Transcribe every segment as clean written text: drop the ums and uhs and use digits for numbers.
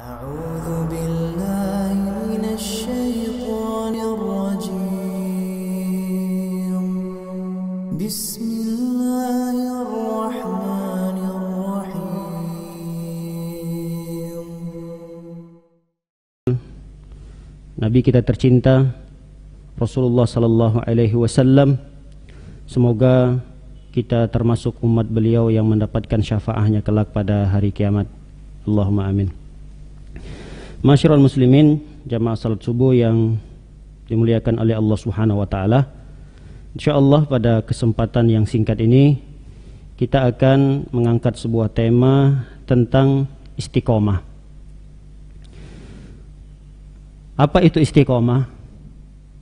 أعوذ بالله من الشيطان الرجيم بسم الله الرحمن الرحيم. Nabi kita tercinta Rasulullah sallallahu alaihi wasallam, semoga kita termasuk umat beliau yang mendapatkan syafaatnya kelak pada hari kiamat. Allahumma amin. Masyarul muslimin, jamaah salat subuh yang dimuliakan oleh Allah Subhanahu wa taala. Insyaallah pada kesempatan yang singkat ini kita akan mengangkat sebuah tema tentang istiqomah. Apa itu istiqomah?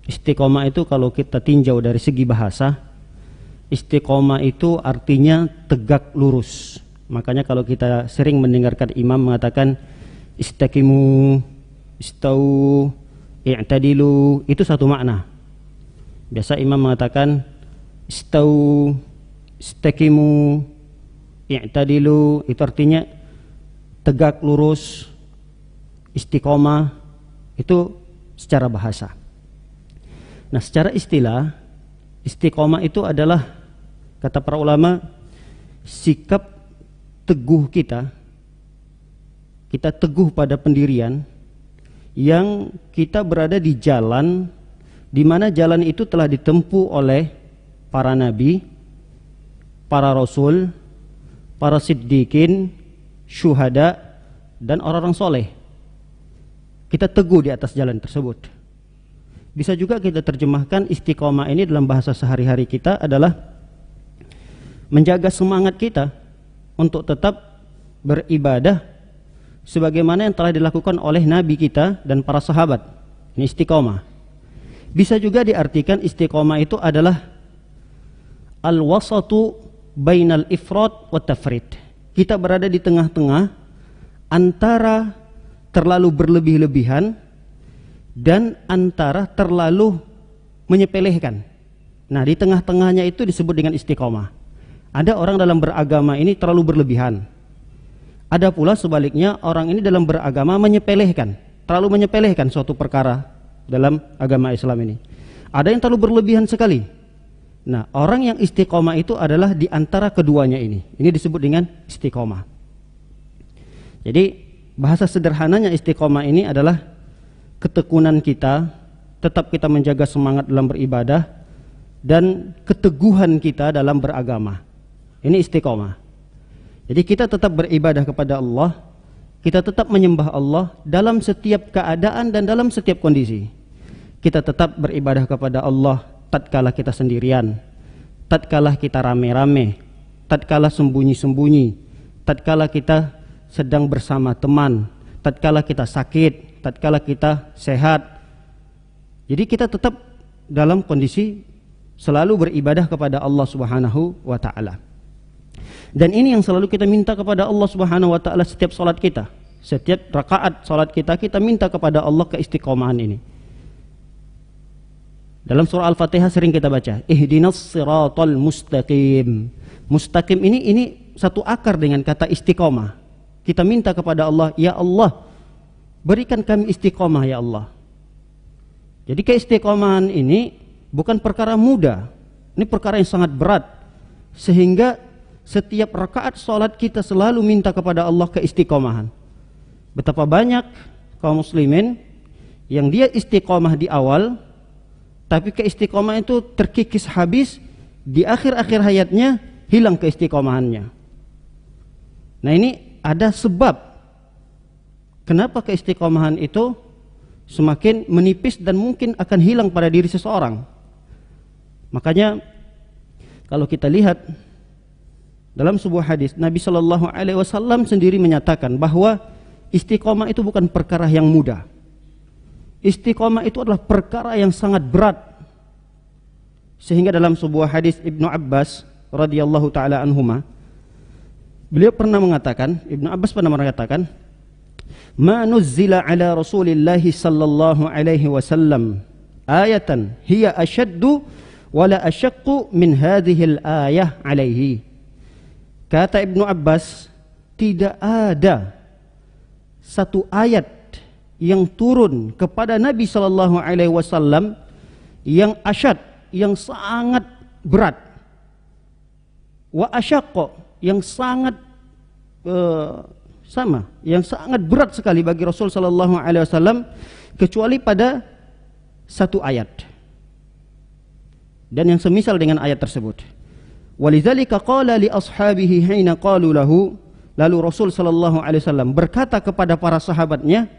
Istiqomah itu kalau kita tinjau dari segi bahasa, istiqomah itu artinya tegak lurus. Makanya kalau kita sering mendengarkan imam mengatakan istaqimu, istau, i'tadilu, itu satu makna. Biasa imam mengatakan istau, istaqimu, i'tadilu, itu artinya tegak lurus. Istiqomah itu secara bahasa. Nah, secara istilah, istiqomah itu adalah, kata para ulama, sikap teguh kita teguh pada pendirian yang kita berada di jalan di mana jalan itu telah ditempuh oleh para nabi, para rasul, para siddiqin, syuhada, dan orang-orang soleh. Kita teguh di atas jalan tersebut. Bisa juga kita terjemahkan istiqomah ini dalam bahasa sehari-hari kita adalah menjaga semangat kita untuk tetap beribadah sebagaimana yang telah dilakukan oleh nabi kita dan para sahabat. Ini istiqomah. Bisa juga diartikan istiqomah itu adalah al-wasatu bainal ifrat wa tafrid. Kita berada di tengah-tengah antara terlalu berlebih-lebihan dan antara terlalu menyepelekan. Nah, di tengah-tengahnya itu disebut dengan istiqomah. Ada orang dalam beragama ini terlalu berlebihan. Ada pula sebaliknya, orang ini dalam beragama menyepelekan, terlalu menyepelekan suatu perkara dalam agama Islam ini. Ada yang terlalu berlebihan sekali. Nah, orang yang istiqomah itu adalah di antara keduanya ini. Ini disebut dengan istiqomah. Jadi, bahasa sederhananya istiqomah ini adalah ketekunan kita, tetap kita menjaga semangat dalam beribadah, dan keteguhan kita dalam beragama. Ini istiqomah. Jadi kita tetap beribadah kepada Allah, kita tetap menyembah Allah dalam setiap keadaan dan dalam setiap kondisi. Kita tetap beribadah kepada Allah tatkala kita sendirian, tatkala kita rame-rame, tatkala sembunyi-sembunyi, tatkala kita sedang bersama teman, tatkala kita sakit, tatkala kita sehat. Jadi kita tetap dalam kondisi selalu beribadah kepada Allah Subhanahu wa taala. Dan ini yang selalu kita minta kepada Allah Subhanahu wa taala setiap salat kita. Setiap rakaat salat kita minta kepada Allah keistiqomahan ini. Dalam surah Al-Fatihah sering kita baca, ihdinas siratal mustaqim. Mustaqim ini satu akar dengan kata istiqomah. Kita minta kepada Allah, ya Allah, berikan kami istiqomah ya Allah. Jadi keistiqomahan ini bukan perkara mudah. Ini perkara yang sangat berat. Sehingga setiap rakaat salat kita selalu minta kepada Allah keistiqomahan. Betapa banyak kaum muslimin yang dia istiqomah di awal, tapi keistiqomah itu terkikis habis, di akhir-akhir hayatnya hilang keistiqomahannya. Nah, ini ada sebab kenapa keistiqomahan itu semakin menipis dan mungkin akan hilang pada diri seseorang. Makanya kalau kita lihat dalam sebuah hadis, Nabi Shallallahu Alaihi Wasallam sendiri menyatakan bahwa istiqomah itu bukan perkara yang mudah. Istiqomah itu adalah perkara yang sangat berat. Sehingga dalam sebuah hadis Ibnu Abbas radhiyallahu taala anhuma, beliau pernah mengatakan, Ibnu Abbas pernah mengatakan, "Ma nuzzila ala Rasulillah sallallahu alaihi wasallam ayatan hiya ashaddu wala asyaqqu min hadhil ayah alaihi." Kata Ibnu Abbas, tidak ada satu ayat yang turun kepada Nabi sallallahu alaihi wasallam yang asyad, yang sangat berat, wa asyaqqa, yang sangat yang sangat berat sekali bagi Rasul sallallahu alaihi wasallam, kecuali pada satu ayat dan yang semisal dengan ayat tersebut. Walidzalika qala li ashabihi hina qalu lahu, lalu Rasul sallallahu alaihi wasallam berkata kepada para sahabatnya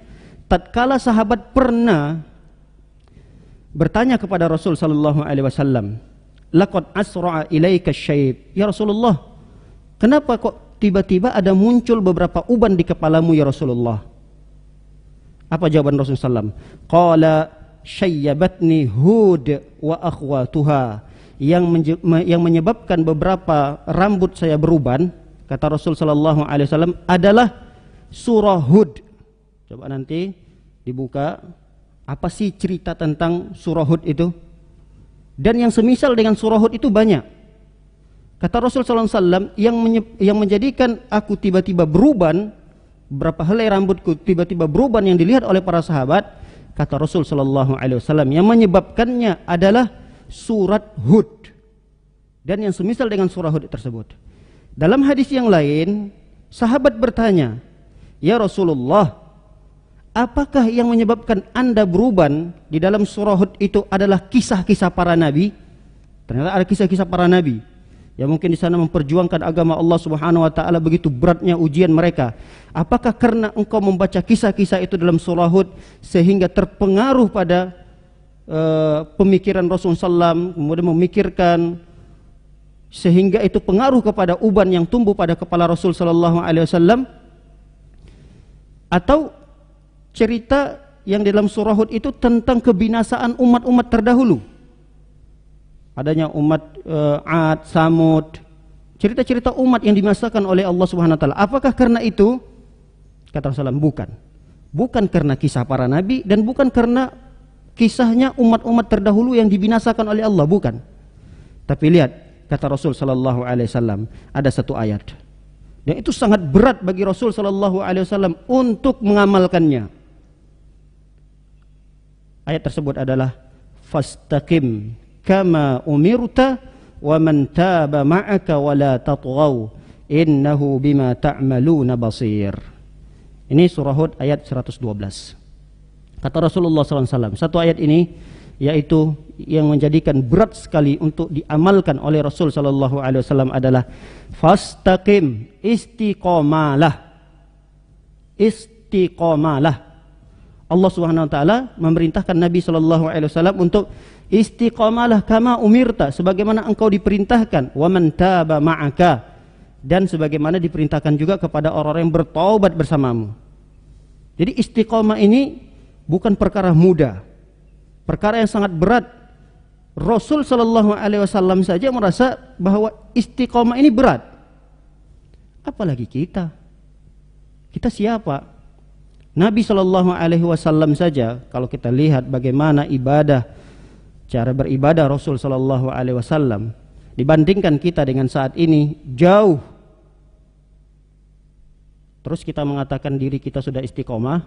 tatkala sahabat pernah bertanya kepada Rasul sallallahu alaihi wasallam, laqad asra'a ilaika syayb, ya Rasulullah, kenapa kok tiba-tiba ada muncul beberapa uban di kepalamu ya Rasulullah? Apa jawaban Rasulullah SAW? Qala syayyabatni Hud wa akhwatuha, yang menyebabkan beberapa rambut saya beruban, kata Rasul sallallahu alaihi wasallam, adalah surah Hud. Coba nanti dibuka apa sih cerita tentang surah Hud itu, dan yang semisal dengan surah Hud itu banyak. Kata Rasul sallallahu alaihi wasallam, yang menjadikan aku tiba-tiba beruban, beberapa helai rambutku tiba-tiba beruban yang dilihat oleh para sahabat, kata Rasul sallallahu alaihi wasallam, yang menyebabkannya adalah surat Hud dan yang semisal dengan surah Hud tersebut. Dalam hadis yang lain, sahabat bertanya, ya Rasulullah, apakah yang menyebabkan Anda beruban di dalam surah Hud itu adalah kisah-kisah para nabi? Ternyata ada kisah-kisah para nabi yang mungkin di sana memperjuangkan agama Allah Subhanahu wa taala, begitu beratnya ujian mereka. Apakah karena engkau membaca kisah-kisah itu dalam surah Hud sehingga terpengaruh pada pemikiran Rasulullah SAW, kemudian memikirkan sehingga itu pengaruh kepada uban yang tumbuh pada kepala Rasul sallallahu alaihi wasallam? Atau cerita yang dalam surah Hud itu tentang kebinasaan umat-umat terdahulu, adanya umat Ad, Samud, cerita-cerita umat yang dimasakan oleh Allah Subhanahu wa taala. Apakah karena itu? Kata Rasulullah, bukan karena kisah para nabi dan bukan karena kisahnya umat-umat terdahulu yang dibinasakan oleh Allah, bukan. Tapi lihat, kata Rasul sallallahu alaihi wasallam, ada satu ayat dan itu sangat berat bagi Rasul sallallahu alaihi wasallam untuk mengamalkannya. Ayat tersebut adalah fastaqim kama umirta wa man taba ma'aka wa la tatghaw innahu bima ta'maluna basir. Ini surah Hud ayat 112. Kata Rasulullah SAW, satu ayat ini yaitu yang menjadikan berat sekali untuk diamalkan oleh Rasul sallallahu alaihi wasallam adalah fastaqim, istiqomalah. Istiqomalah. Allah Subhanahu wa taala memerintahkan Nabi sallallahu alaihi wasallam untuk istiqomalah kama umirta, sebagaimana engkau diperintahkan, wa man taba ma'aka, dan sebagaimana diperintahkan juga kepada orang-orang yang bertaubat bersamamu. Jadi istiqomah ini bukan perkara mudah, perkara yang sangat berat. Rasul sallallahu alaihi wasallam saja merasa bahwa istiqomah ini berat, apalagi kita. Kita siapa? Nabi sallallahu alaihi wasallam saja, kalau kita lihat bagaimana ibadah, cara beribadah Rasul sallallahu alaihi wasallam dibandingkan kita dengan saat ini, jauh. Terus kita mengatakan diri kita sudah istiqomah,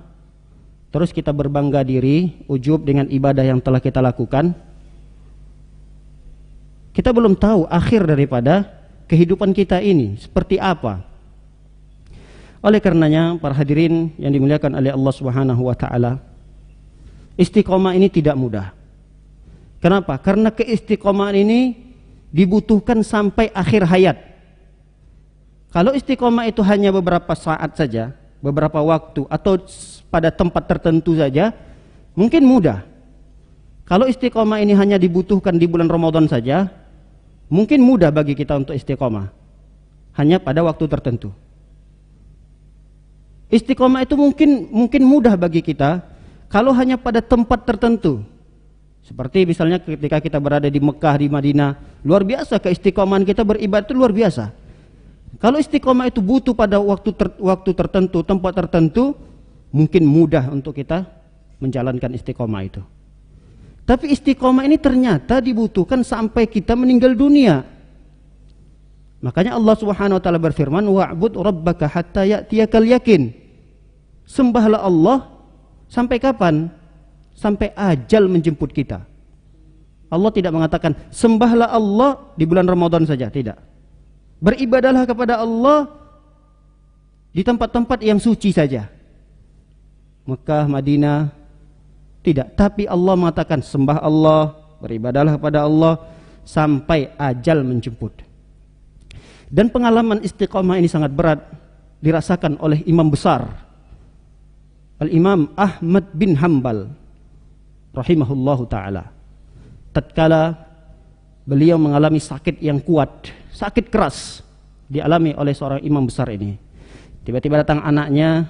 terus kita berbangga diri, ujub dengan ibadah yang telah kita lakukan. Kita belum tahu akhir daripada kehidupan kita ini seperti apa. Oleh karenanya, para hadirin yang dimuliakan oleh Allah Subhanahu wa taala, istiqomah ini tidak mudah. Kenapa? Karena keistiqomahan ini dibutuhkan sampai akhir hayat. Kalau istiqomah itu hanya beberapa saat saja, beberapa waktu, atau pada tempat tertentu saja, mungkin mudah. Kalau istiqomah ini hanya dibutuhkan di bulan Ramadan saja, mungkin mudah bagi kita untuk istiqomah, hanya pada waktu tertentu. Istiqomah itu mungkin mudah bagi kita kalau hanya pada tempat tertentu. Seperti misalnya ketika kita berada di Mekah, di Madinah, luar biasa keistiqomahan kita beribadah itu luar biasa. Kalau istiqomah itu butuh pada waktu tertentu, tempat tertentu, mungkin mudah untuk kita menjalankan istiqomah itu. Tapi istiqomah ini ternyata dibutuhkan sampai kita meninggal dunia. Makanya Allah Subhanahu wa taala berfirman, wa'bud rabbaka hatta ya'tiyakal yakin. Sembahlah Allah sampai kapan? Sampai ajal menjemput kita. Allah tidak mengatakan sembahlah Allah di bulan Ramadan saja, tidak. Beribadahlah kepada Allah di tempat-tempat yang suci saja. Mekah, Madinah, tidak. Tapi Allah mengatakan sembah Allah, beribadahlah kepada Allah sampai ajal menjemput. Dan pengalaman istiqamah ini sangat berat dirasakan oleh imam besar Al-Imam Ahmad bin Hanbal rahimahullahu ta'ala. Tatkala beliau mengalami sakit yang kuat, sakit keras dialami oleh seorang imam besar ini. Tiba-tiba datang anaknya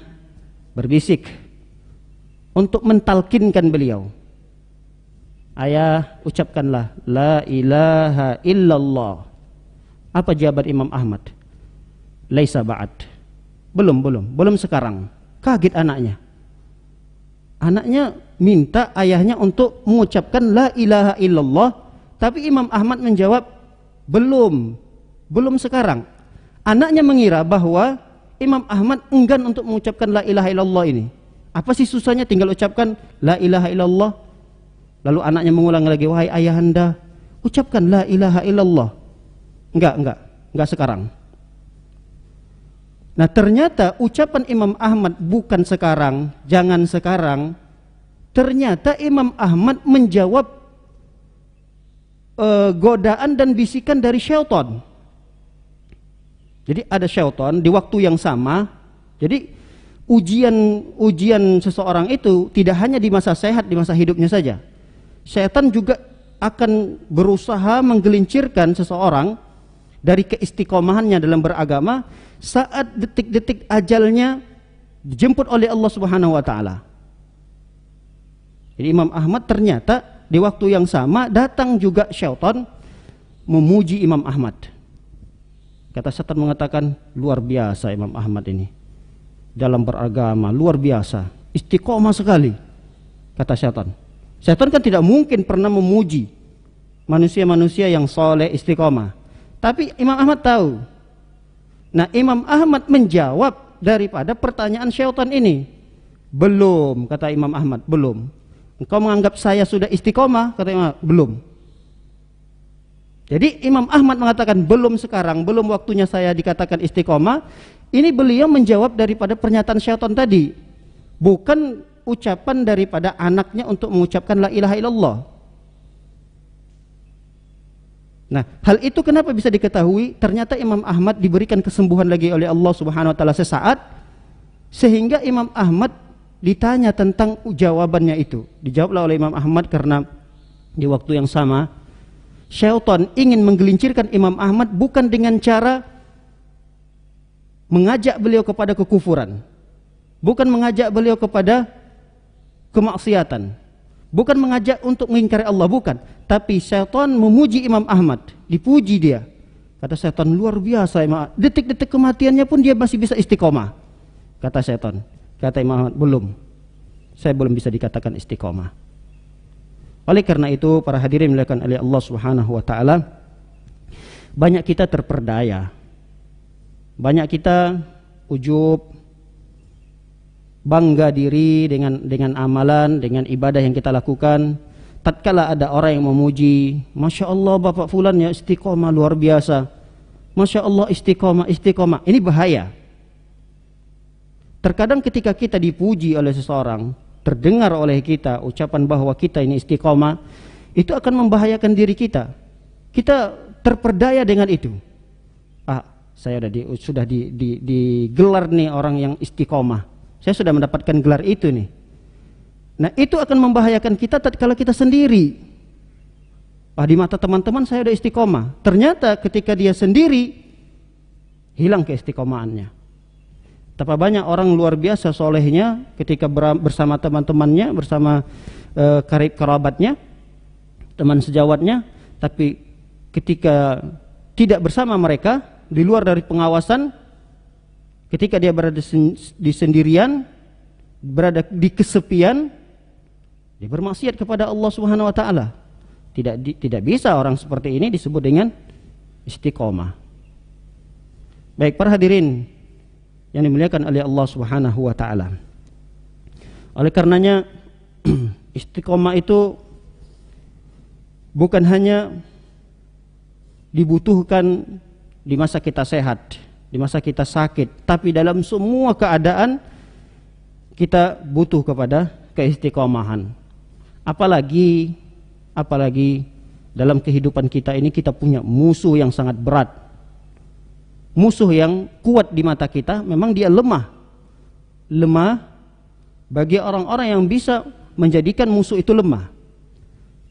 berbisik untuk mentalkinkan beliau. Ayah, ucapkanlah la ilaha illallah. Apa jawaban Imam Ahmad? Laisa ba'd. Belum sekarang. Kaget anaknya. Anaknya minta ayahnya untuk mengucapkan la ilaha illallah, tapi Imam Ahmad menjawab belum sekarang. Anaknya mengira bahwa Imam Ahmad enggan untuk mengucapkan la ilaha illallah ini. Apa sih susahnya, tinggal ucapkan la ilaha illallah. Lalu anaknya mengulang lagi, wahai ayahanda, ucapkan la ilaha illallah. Enggak sekarang. Nah, ternyata ucapan Imam Ahmad bukan sekarang, jangan sekarang. Ternyata Imam Ahmad menjawab godaan dan bisikan dari syaitan. Jadi ada syaitan di waktu yang sama. Jadi ujian seseorang itu tidak hanya di masa sehat, di masa hidupnya saja. Syaitan juga akan berusaha menggelincirkan seseorang dari keistiqomahannya dalam beragama saat detik-detik ajalnya dijemput oleh Allah Subhanahu wa taala. Jadi Imam Ahmad ternyata di waktu yang sama datang juga syaitan memuji Imam Ahmad. Kata syaitan mengatakan, luar biasa Imam Ahmad ini dalam beragama, luar biasa, istiqomah sekali. Kata syaitan. Syaitan kan tidak mungkin pernah memuji manusia-manusia yang soleh istiqomah. Tapi Imam Ahmad tahu. Nah, Imam Ahmad menjawab daripada pertanyaan syaitan ini. Belum, kata Imam Ahmad, belum. Engkau menganggap saya sudah istiqomah, kata Imam Ahmad, belum. Jadi Imam Ahmad mengatakan belum sekarang, belum waktunya saya dikatakan istiqomah. Ini beliau menjawab daripada pernyataan syaitan tadi. Bukan ucapan daripada anaknya untuk mengucapkan la ilaha illallah. Nah, hal itu kenapa bisa diketahui? Ternyata Imam Ahmad diberikan kesembuhan lagi oleh Allah Subhanahu wa taala sesaat, sehingga Imam Ahmad ditanya tentang jawabannya itu. Dijawablah oleh Imam Ahmad karena di waktu yang sama syaitan ingin menggelincirkan Imam Ahmad bukan dengan cara mengajak beliau kepada kekufuran, bukan mengajak beliau kepada kemaksiatan, bukan mengajak untuk mengingkari Allah, bukan. Tapi syaitan memuji Imam Ahmad, dipuji dia. Kata syaitan, luar biasa Imam Ahmad. Detik-detik kematiannya pun dia masih bisa istiqomah. Kata syaitan. Kata Imam Ahmad, belum. Saya belum bisa dikatakan istiqomah. Oleh karena itu, para hadirin dimuliakan oleh Allah Subhanahu wa taala, banyak kita terperdaya. Banyak kita ujub, bangga diri dengan amalan, dengan ibadah yang kita lakukan. Tatkala ada orang yang memuji, Masya Allah Bapak Fulan ya istiqomah luar biasa, Masya Allah istiqomah. Ini bahaya. Terkadang ketika kita dipuji oleh seseorang, terdengar oleh kita ucapan bahwa kita ini istiqomah, itu akan membahayakan diri kita. Kita terperdaya dengan itu. Saya sudah digelar nih orang yang istiqomah. Saya sudah mendapatkan gelar itu nih. Nah, itu akan membahayakan kita tatkala kita sendiri. Di mata teman-teman saya sudah istiqomah. Ternyata ketika dia sendiri hilang keistiqomahannya. Betapa banyak orang luar biasa solehnya ketika bersama teman-temannya, bersama karib kerabatnya, teman sejawatnya, tapi ketika tidak bersama mereka, di luar dari pengawasan, ketika dia berada di sendirian, berada di kesepian, dia bermaksiat kepada Allah Subhanahu wa taala. Tidak bisa orang seperti ini disebut dengan istiqomah. Baik para hadirin yang dimuliakan oleh Allah Subhanahu wa taala. Oleh karenanya istiqomah itu bukan hanya dibutuhkan di masa kita sehat, di masa kita sakit, tapi dalam semua keadaan kita butuh kepada keistiqomahan. Apalagi dalam kehidupan kita ini kita punya musuh yang sangat berat. Musuh yang kuat di mata kita memang dia lemah bagi orang-orang yang bisa menjadikan musuh itu lemah.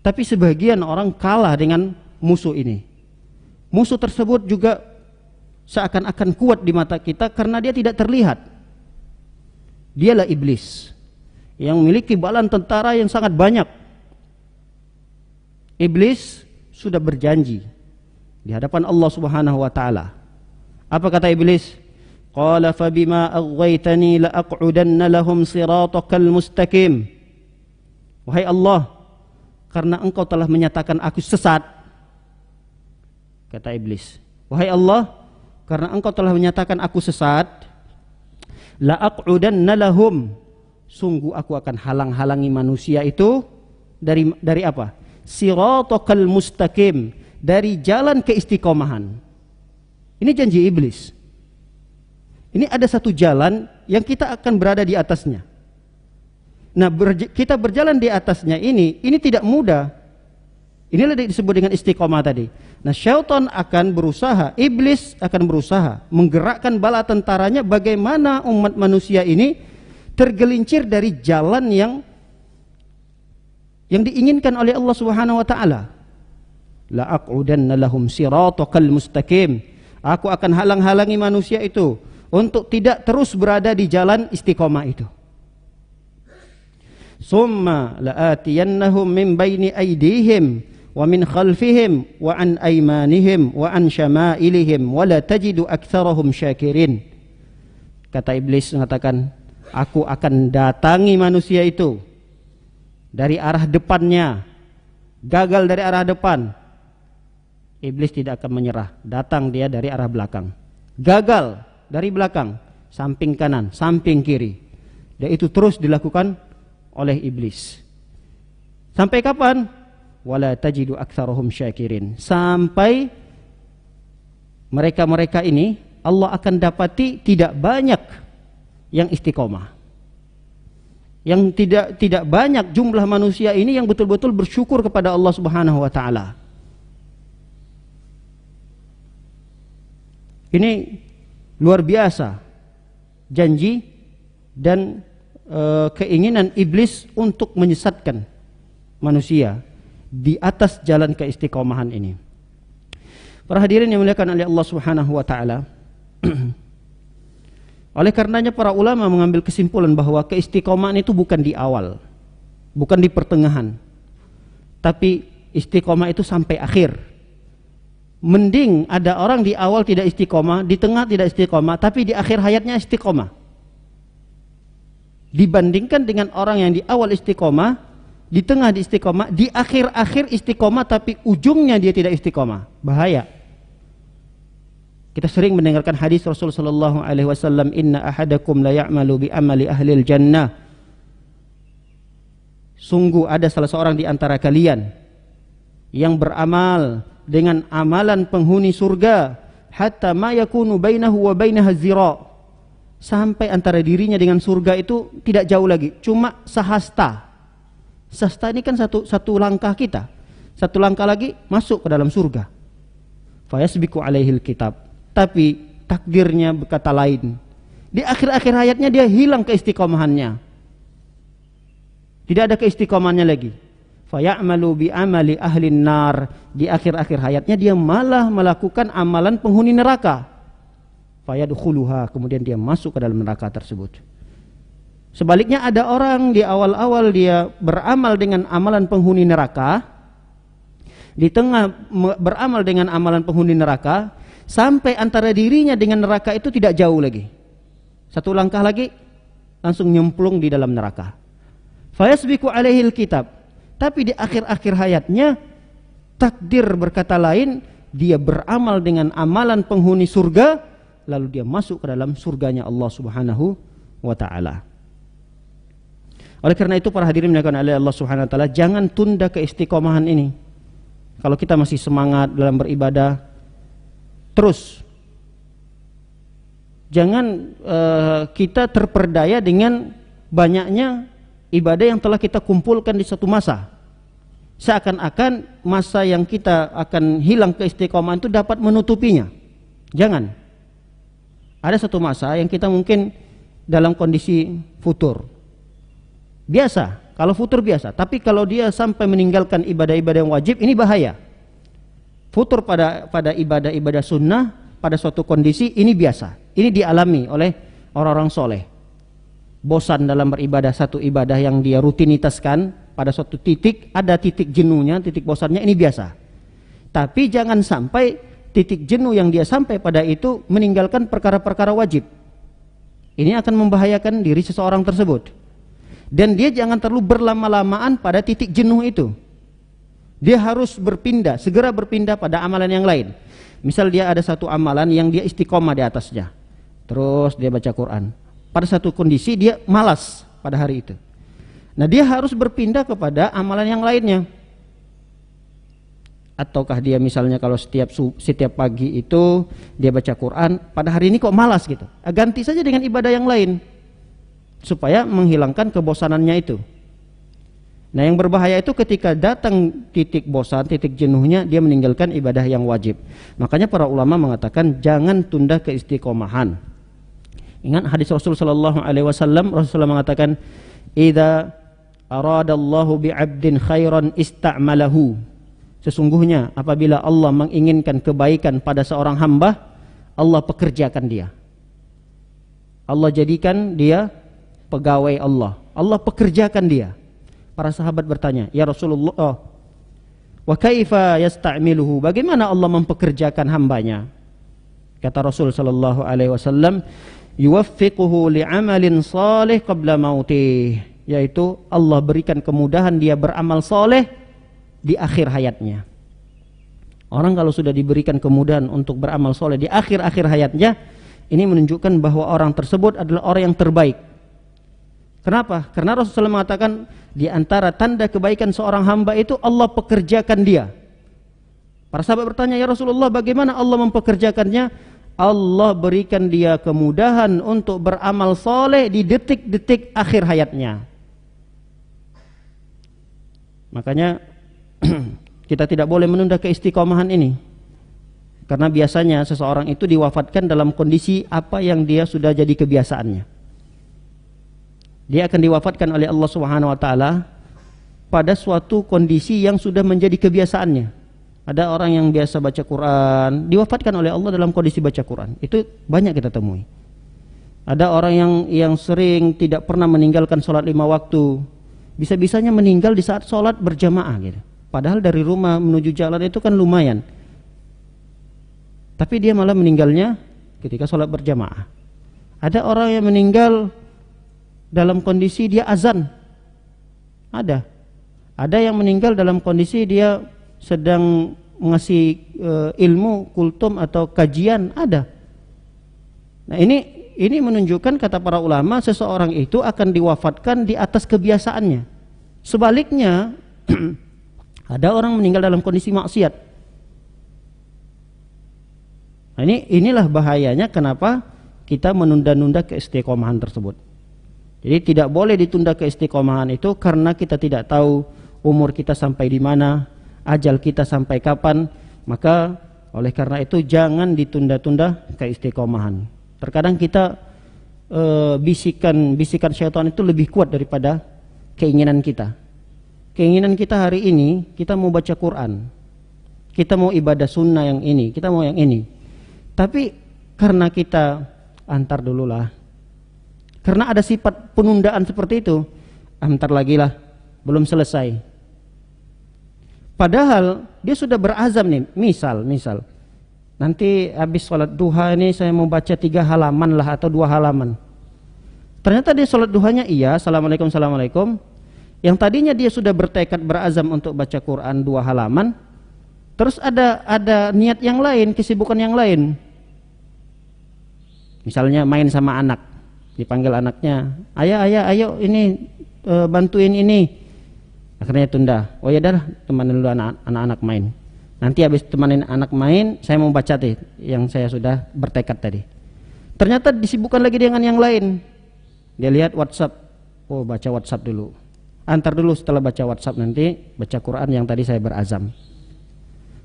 Tapi sebagian orang kalah dengan musuh ini. Musuh tersebut juga seakan-akan kuat di mata kita karena dia tidak terlihat. Dialah iblis yang memiliki bala tentara yang sangat banyak. Iblis sudah berjanji di hadapan Allah Subhanahu wa taala. Apa kata iblis? Qala fabima aghwaytani la aq'udanna lahum siratakal mustaqim. Wahai Allah, karena engkau telah menyatakan aku sesat, kata iblis, wahai Allah, karena engkau telah menyatakan aku sesat, la aq'udanna lahum, sungguh aku akan halang-halangi manusia itu dari apa? Siratakal mustaqim, dari jalan keistiqomahan. Ini janji iblis. Ini ada satu jalan yang kita akan berada di atasnya. Nah, kita berjalan di atasnya ini tidak mudah. Inilah disebut dengan istiqomah tadi. Nah, syaitan akan berusaha, iblis akan berusaha menggerakkan bala tentaranya bagaimana umat manusia ini tergelincir dari jalan yang diinginkan oleh Allah Subhanahu wa taala. La aqudanna lahum siratakal mustaqim. Aku akan halang-halangi manusia itu untuk tidak terus berada di jalan istiqomah itu. Summa la'atiyannahum min baini aydihim wa min khalfihim wa an aymanihim wa an syama'ilihim wa la tajidu aktsarahum syakirin. Kata iblis mengatakan, aku akan datangi manusia itu dari arah depannya. Gagal dari arah depan, iblis tidak akan menyerah. Datang dia dari arah belakang. Gagal dari belakang, samping kanan, samping kiri. Dan itu terus dilakukan oleh iblis. Sampai kapan? Wala tajidu aktsarahum syakirin. Sampai mereka-mereka ini Allah akan dapati tidak banyak yang istiqomah. Yang tidak banyak jumlah manusia ini yang betul-betul bersyukur kepada Allah Subhanahu wa taala. Ini luar biasa janji dan keinginan iblis untuk menyesatkan manusia di atas jalan keistiqomahan ini. Para hadirin yang dimuliakan oleh Allah Subhanahu wa taala. Oleh karenanya para ulama mengambil kesimpulan bahwa keistiqomahan itu bukan di awal, bukan di pertengahan, tapi istiqomah itu sampai akhir. Mending ada orang di awal tidak istiqomah, di tengah tidak istiqomah, tapi di akhir hayatnya istiqomah, dibandingkan dengan orang yang di awal istiqomah, di tengah di istiqomah, di akhir istiqomah tapi ujungnya dia tidak istiqomah. Bahaya. Kita sering mendengarkan hadis Rasulullah sallallahu alaihi wasallam, inna ahadakum la ya'malu bi amali ahlil jannah. Sungguh ada salah seorang di antara kalian yang beramal dengan amalan penghuni surga, hatta ma yakunu bainahu wa bainaha zira, sampai antara dirinya dengan surga itu tidak jauh lagi, cuma sahasta. Sahasta ini kan satu langkah kita, satu langkah lagi masuk ke dalam surga. Fayasbiqu alaihil kitab, tapi takdirnya berkata lain. Di akhir-akhir hayatnya dia hilang keistiqomahannya, tidak ada keistiqomahannya lagi. Fayamalu bi amali ahlin nar, di akhir-akhir hayatnya dia malah melakukan amalan penghuni neraka. Fayadkhuluha, kemudian dia masuk ke dalam neraka tersebut. Sebaliknya ada orang di awal-awal dia beramal dengan amalan penghuni neraka, di tengah beramal dengan amalan penghuni neraka, sampai antara dirinya dengan neraka itu tidak jauh lagi, satu langkah lagi langsung nyemplung di dalam neraka. Fayasbiqu alaihil kitab, tapi di akhir-akhir hayatnya takdir berkata lain, dia beramal dengan amalan penghuni surga, lalu dia masuk ke dalam surganya Allah Subhanahu wa taala. Oleh karena itu para hadirin dimuliakan oleh Allah Subhanahu wa taala, jangan tunda keistiqomahan ini. Kalau kita masih semangat dalam beribadah, terus jangan kita terperdaya dengan banyaknya ibadah yang telah kita kumpulkan di satu masa. Seakan-akan masa yang kita akan hilang keistiqomahan itu dapat menutupinya. Jangan. Ada satu masa yang kita mungkin dalam kondisi futur. Biasa, kalau futur biasa. Tapi kalau dia sampai meninggalkan ibadah-ibadah yang wajib, ini bahaya. Futur pada ibadah-ibadah sunnah, pada suatu kondisi, ini biasa. Ini dialami oleh orang-orang soleh. Bosan dalam beribadah satu ibadah yang dia rutinitaskan, pada suatu titik, ada titik jenuhnya, titik bosannya, ini biasa. Tapi jangan sampai titik jenuh yang dia sampai pada itu meninggalkan perkara-perkara wajib. Ini akan membahayakan diri seseorang tersebut. Dan dia jangan terlalu berlama-lamaan pada titik jenuh itu. Dia harus berpindah, segera berpindah pada amalan yang lain. Misal dia ada satu amalan yang dia istiqomah di atasnya, terus dia baca Quran. Pada satu kondisi dia malas pada hari itu. Nah, dia harus berpindah kepada amalan yang lainnya. Ataukah dia misalnya kalau setiap pagi itu dia baca Quran, pada hari ini kok malas gitu, ganti saja dengan ibadah yang lain supaya menghilangkan kebosanannya itu. Nah, yang berbahaya itu ketika datang titik bosan, titik jenuhnya, dia meninggalkan ibadah yang wajib. Makanya para ulama mengatakan jangan tunda keistiqomahan. Ingat hadis Rasul sallallahu alaihi wasallam, Rasulullah mengatakan, "Idza aradallahu bi'abdin khairan ista'malahu." Sesungguhnya apabila Allah menginginkan kebaikan pada seorang hamba, Allah pekerjakan dia. Allah jadikan dia pegawai Allah. Allah pekerjakan dia. Para sahabat bertanya, "Ya Rasulullah, wa kaifa yasta'miluhu?" Bagaimana Allah mempekerjakan hambanya? Kata Rasul sallallahu alaihi wasallam, "Yuwaffiquhu li'amalin salih qabla mautih." Yaitu Allah berikan kemudahan dia beramal soleh di akhir hayatnya. Orang kalau sudah diberikan kemudahan untuk beramal soleh di akhir-akhir hayatnya, ini menunjukkan bahwa orang tersebut adalah orang yang terbaik. Kenapa? Karena Rasulullah mengatakan di antara tanda kebaikan seorang hamba itu Allah pekerjakan dia. Para sahabat bertanya, "Ya Rasulullah, bagaimana Allah mempekerjakannya?" Allah berikan dia kemudahan untuk beramal soleh di detik-detik akhir hayatnya. Makanya kita tidak boleh menunda keistiqomahan ini. Karena biasanya seseorang itu diwafatkan dalam kondisi apa yang dia sudah jadi kebiasaannya. Dia akan diwafatkan oleh Allah Subhanahu wa taala pada suatu kondisi yang sudah menjadi kebiasaannya. Ada orang yang biasa baca Quran, diwafatkan oleh Allah dalam kondisi baca Quran. Itu banyak kita temui. Ada orang yang sering tidak pernah meninggalkan sholat 5 waktu. Bisa-bisanya meninggal di saat sholat berjamaah gitu. Padahal dari rumah menuju jalan itu kan lumayan. Tapi dia malah meninggalnya ketika sholat berjamaah. Ada orang yang meninggal dalam kondisi dia azan. Ada yang meninggal dalam kondisi dia sedang mengasih ilmu, kultum atau kajian, ada. Nah, ini menunjukkan kata para ulama seseorang itu akan diwafatkan di atas kebiasaannya. Sebaliknya ada orang meninggal dalam kondisi maksiat. Nah, inilah bahayanya kenapa kita menunda-nunda keistiqomahan tersebut. Jadi tidak boleh ditunda keistiqomahan itu karena kita tidak tahu umur kita sampai di mana, ajal kita sampai kapan. Maka oleh karena itu jangan ditunda-tunda keistiqomahan. Terkadang kita bisikan syaitan itu lebih kuat daripada keinginan kita. Keinginan kita hari ini kita mau baca Quran, kita mau ibadah sunnah yang ini, kita mau yang ini. Tapi karena kita antar dululah. Karena ada sifat penundaan seperti itu, antar lagi lah, belum selesai. Padahal dia sudah berazam nih, misal nanti habis sholat duha ini saya mau baca 3 halaman lah atau 2 halaman. Ternyata dia sholat duhanya iya, assalamualaikum. Yang tadinya dia sudah bertekad berazam untuk baca Quran 2 halaman, terus ada niat yang lain, kesibukan yang lain. Misalnya main sama anak. Dipanggil anaknya, ayah, ayo ini bantuin ini. Akhirnya tunda. Oh ya dah, temanin dulu anak-anak main. Nanti habis temanin anak main, saya mau baca deh yang saya sudah bertekad tadi. Ternyata disibukkan lagi dengan yang lain. Dia lihat WhatsApp. Oh, baca WhatsApp dulu. Antar dulu, setelah baca WhatsApp nanti baca Quran yang tadi saya berazam.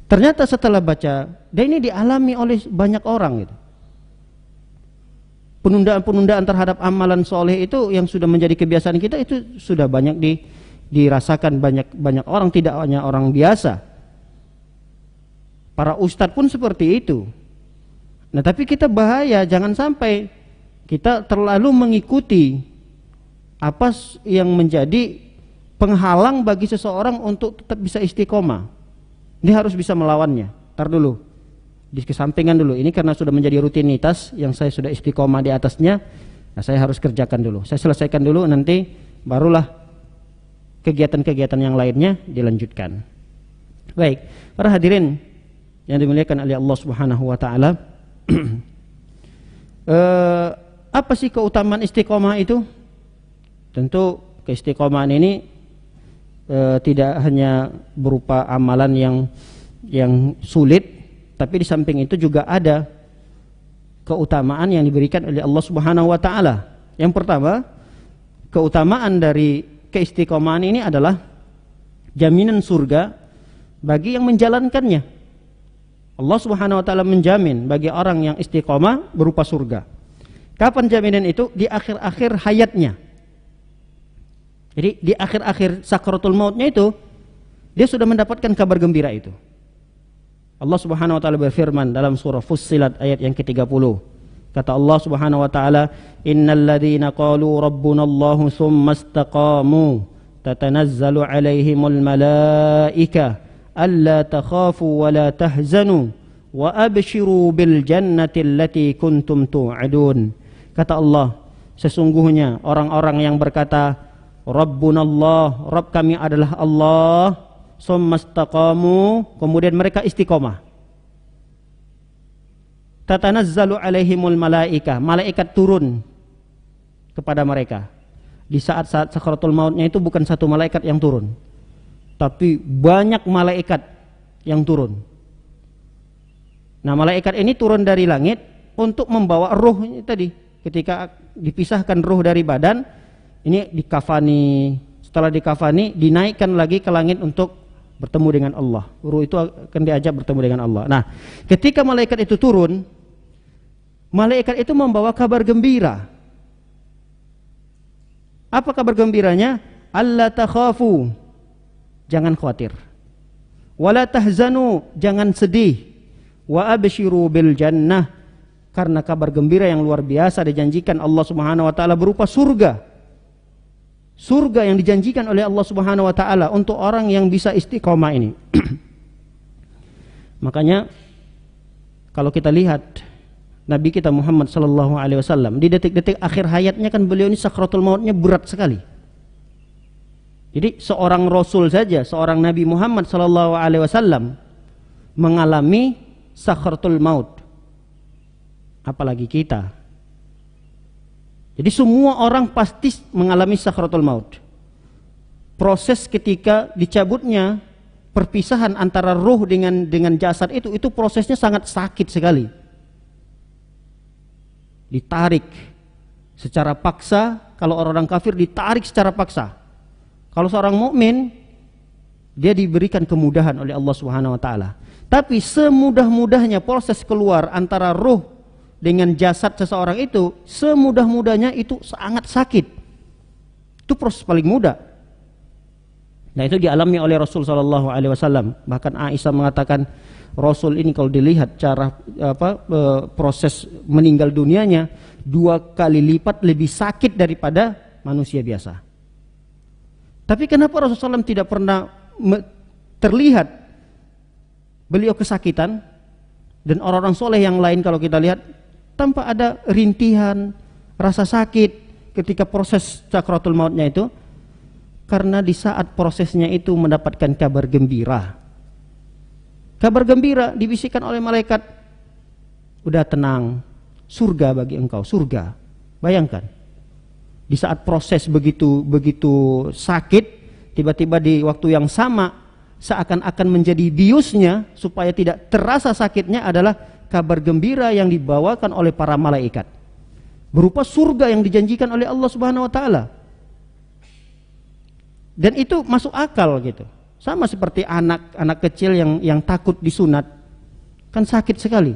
Ternyata setelah baca, dan ini dialami oleh banyak orang gitu. Penundaan-penundaan terhadap amalan soleh itu yang sudah menjadi kebiasaan kita itu sudah banyak dirasakan banyak orang, tidak hanya orang biasa. Para ustadz pun seperti itu. Nah, tapi kita bahaya, jangan sampai kita terlalu mengikuti apa yang menjadi penghalang bagi seseorang untuk tetap bisa istiqomah. Ini harus bisa melawannya. Tar dulu, dikesampingkan dulu. Ini karena sudah menjadi rutinitas yang saya sudah istiqomah di atasnya. Nah, saya harus kerjakan dulu. Saya selesaikan dulu, nanti barulah kegiatan-kegiatan yang lainnya dilanjutkan. Baik, para hadirin yang dimuliakan oleh Allah Subhanahu wa taala. Apa sih keutamaan istiqomah itu? Tentu keistiqomahan ini tidak hanya berupa amalan yang sulit, tapi di samping itu juga ada keutamaan yang diberikan oleh Allah Subhanahu wa taala. Yang pertama, keutamaan dari keistiqomahan ini adalah jaminan surga bagi yang menjalankannya. Allah Subhanahu wa taala menjamin bagi orang yang istiqomah berupa surga. Kapan jaminan itu? Di akhir-akhir hayatnya. Jadi di akhir-akhir sakaratul mautnya itu dia sudah mendapatkan kabar gembira itu. Allah Subhanahu wa taala berfirman dalam surah Fussilat ayat yang ke-30. Kata Allah Subhanahu wa taala, "Innal ladzina qalu rabbunallahu tsumma istaqamu tatanazzalu 'alaihimul malaika alla takhafu wa la tahzanu wa abshiru bil jannati allati kuntum tu'adun." Kata Allah, sesungguhnya orang-orang yang berkata Rabbunallah, Rabb kami adalah Allah, tsumma istaqamu, kemudian mereka istiqomah. Tatanazzalu alaihimul malaika, malaikat turun kepada mereka. Di saat-saat sakaratul mautnya itu bukan satu malaikat yang turun, tapi banyak malaikat yang turun. Nah, malaikat ini turun dari langit untuk membawa ruh tadi. Ketika dipisahkan ruh dari badan, ini dikafani. Setelah dikafani, dinaikkan lagi ke langit untuk bertemu dengan Allah. Ruh itu akan diajak bertemu dengan Allah. Nah, ketika malaikat itu turun, malaikat itu membawa kabar gembira. Apa kabar gembiranya? Alla takhafu, jangan khawatir. Wala tahzanu, jangan sedih. Wa abshiru bil jannah, karena kabar gembira yang luar biasa dijanjikan Allah Subhanahu wa taala berupa surga. Surga yang dijanjikan oleh Allah Subhanahu wa taala untuk orang yang bisa istiqomah ini. Makanya kalau kita lihat Nabi kita Muhammad sallallahu alaihi wasallam di detik-detik akhir hayatnya kan beliau ini sakratul mautnya berat sekali. Jadi seorang rasul saja, seorang Nabi Muhammad sallallahu alaihi wasallam mengalami sakratul maut. Apalagi kita. Jadi semua orang pasti mengalami sakratul maut. Proses ketika dicabutnya perpisahan antara ruh dengan jasad itu prosesnya sangat sakit sekali. Ditarik secara paksa, kalau orang kafir ditarik secara paksa. Kalau seorang mukmin dia diberikan kemudahan oleh Allah Subhanahu wa taala. Tapi semudah-mudahnya proses keluar antara ruh dengan jasad seseorang itu, semudah-mudahnya itu sangat sakit. Itu proses paling mudah. Nah, itu dialami oleh Rasul sallallahu alaihi wasallam. Bahkan Aisyah mengatakan Rasul ini kalau dilihat cara proses meninggal dunianya 2 kali lipat lebih sakit daripada manusia biasa. Tapi kenapa Rasulullah SAW tidak pernah terlihat beliau kesakitan, dan orang-orang soleh yang lain kalau kita lihat tanpa ada rintihan, rasa sakit ketika proses sakratul mautnya itu, karena di saat prosesnya itu mendapatkan kabar gembira. Kabar gembira dibisikkan oleh malaikat, udah tenang, surga bagi engkau, surga. Bayangkan, Di saat proses begitu sakit, tiba-tiba di waktu yang sama seakan-akan menjadi biusnya supaya tidak terasa sakitnya adalah kabar gembira yang dibawakan oleh para malaikat berupa surga yang dijanjikan oleh Allah Subhanahu wa taala. Dan itu masuk akal gitu. Sama seperti anak kecil yang takut disunat, kan sakit sekali.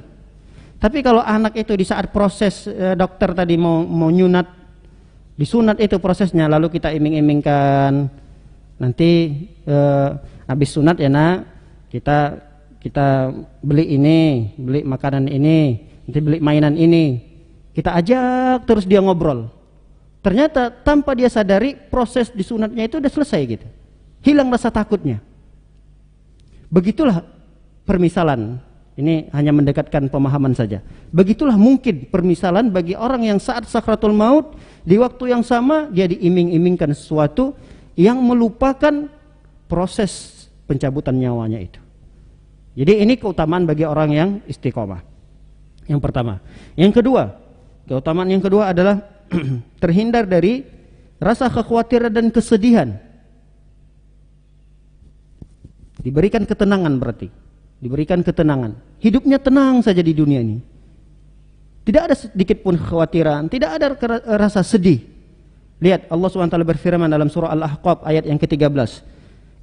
Tapi kalau anak itu di saat proses dokter tadi mau nyunat, disunat itu prosesnya, lalu kita iming-imingkan nanti habis sunat ya nak, kita beli ini, beli makanan ini, nanti beli mainan ini, kita ajak terus dia ngobrol. Ternyata tanpa dia sadari proses disunatnya itu udah selesai gitu, hilang rasa takutnya. Begitulah permisalan. Ini hanya mendekatkan pemahaman saja. Begitulah mungkin permisalan bagi orang yang saat sakratul maut, di waktu yang sama dia diiming-imingkan sesuatu yang melupakan proses pencabutan nyawanya itu. Jadi ini keutamaan bagi orang yang istiqomah. Yang pertama. Yang kedua, keutamaan yang kedua adalah terhindar dari rasa kekhawatiran dan kesedihan. Diberikan ketenangan berarti. Diberikan ketenangan. Hidupnya tenang saja di dunia ini. Tidak ada sedikit pun kekhawatiran, tidak ada rasa sedih. Lihat Allah SWT berfirman dalam surah Al-Ahqaf ayat yang ke-13.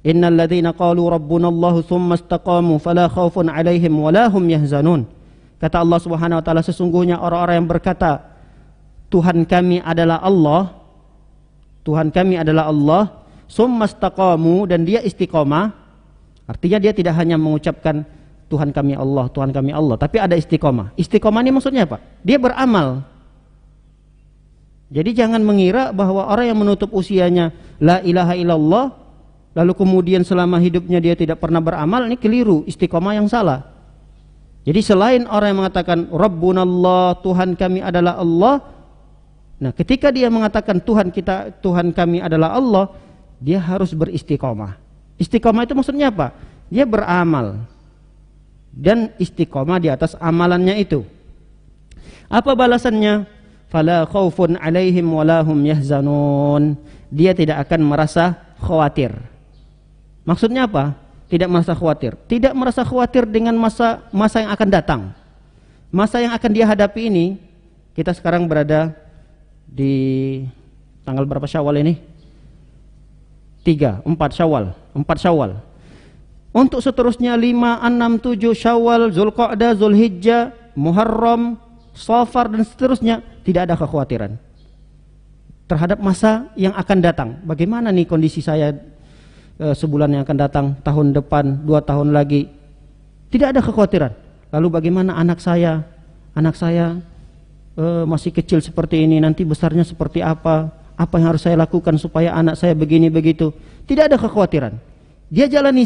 Innal ladzina qalu rabbunallahu tsumma istaqamu fala khaufun 'alaihim wala hum yahzanun. Kata Allah Subhanahu wa taala, sesungguhnya orang-orang yang berkata Tuhan kami adalah Allah, Tuhan kami adalah Allah, tsumma istaqamu, dan dia istiqomah. Artinya dia tidak hanya mengucapkan Tuhan kami Allah, Tuhan kami Allah, tapi ada istiqomah. Istiqomah ini maksudnya apa? Dia beramal. Jadi jangan mengira bahwa orang yang menutup usianya la ilaha illallah, lalu kemudian selama hidupnya dia tidak pernah beramal, ini keliru, istiqomah yang salah. Jadi selain orang yang mengatakan Rabbunallah, Tuhan kami adalah Allah, nah ketika dia mengatakan Tuhan kami adalah Allah, dia harus beristiqomah. Istiqomah itu maksudnya apa? Dia beramal dan istiqomah di atas amalannya itu. Apa balasannya? Fala khaufun 'alaihim wala hum yahzanun. Dia tidak akan merasa khawatir. Maksudnya apa? Tidak merasa khawatir. Tidak merasa khawatir dengan masa yang akan datang. Masa yang akan dia hadapi ini, kita sekarang berada di tanggal berapa Syawal ini? 4 Syawal. Untuk seterusnya 5, 6, 7 Syawal, Zulqa'dah, Zulhijjah, Muharram, Safar dan seterusnya, tidak ada kekhawatiran terhadap masa yang akan datang. Bagaimana nih kondisi saya sebulan yang akan datang, tahun depan, 2 tahun lagi? Tidak ada kekhawatiran. Lalu bagaimana anak saya masih kecil seperti ini, nanti besarnya seperti apa? Apa yang harus saya lakukan supaya anak saya begini begitu? Tidak ada kekhawatiran. Dia jalanin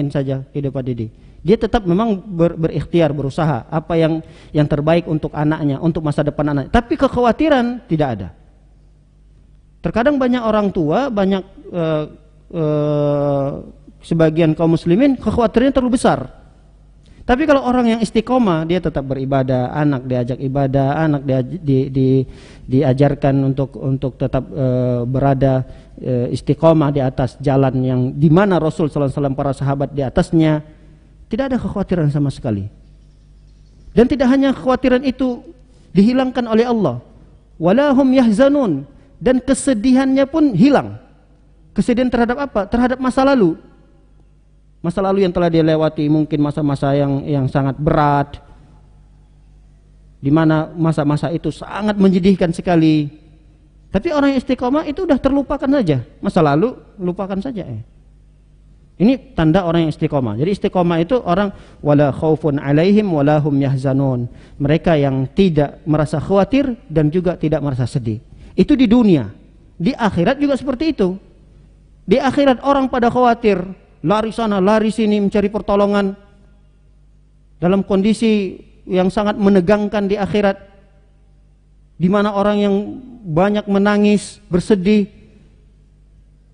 saja kehidupan dia. Dia tetap memang berikhtiar, berusaha apa yang terbaik untuk anaknya, untuk masa depan anaknya. Tapi kekhawatiran tidak ada. Terkadang banyak orang tua, sebagian kaum muslimin kekhawatirannya terlalu besar. Tapi kalau orang yang istiqomah, dia tetap beribadah, anak diajak ibadah, anak diajarkan untuk tetap berada istiqomah di atas jalan yang dimana Rasul SAW, para sahabat di atasnya. Tidak ada kekhawatiran sama sekali. Dan tidak hanya kekhawatiran itu dihilangkan oleh Allah, walahum yahzanun, dan kesedihannya pun hilang. Kesedihan terhadap apa? Terhadap masa lalu. Masa lalu yang telah dia lewati, mungkin masa-masa yang sangat berat, di mana masa-masa itu sangat menyedihkan sekali. Tapi orang yang istiqomah itu udah terlupakan saja, masa lalu lupakan saja. Ini tanda orang yang istiqomah. Jadi istiqomah itu orang wala khaufun 'alaihim wala hum yahzanun. Mereka yang tidak merasa khawatir dan juga tidak merasa sedih. Itu di dunia. Di akhirat juga seperti itu. Di akhirat orang pada khawatir, lari sana, lari sini mencari pertolongan dalam kondisi yang sangat menegangkan di akhirat, di mana orang yang banyak menangis, bersedih,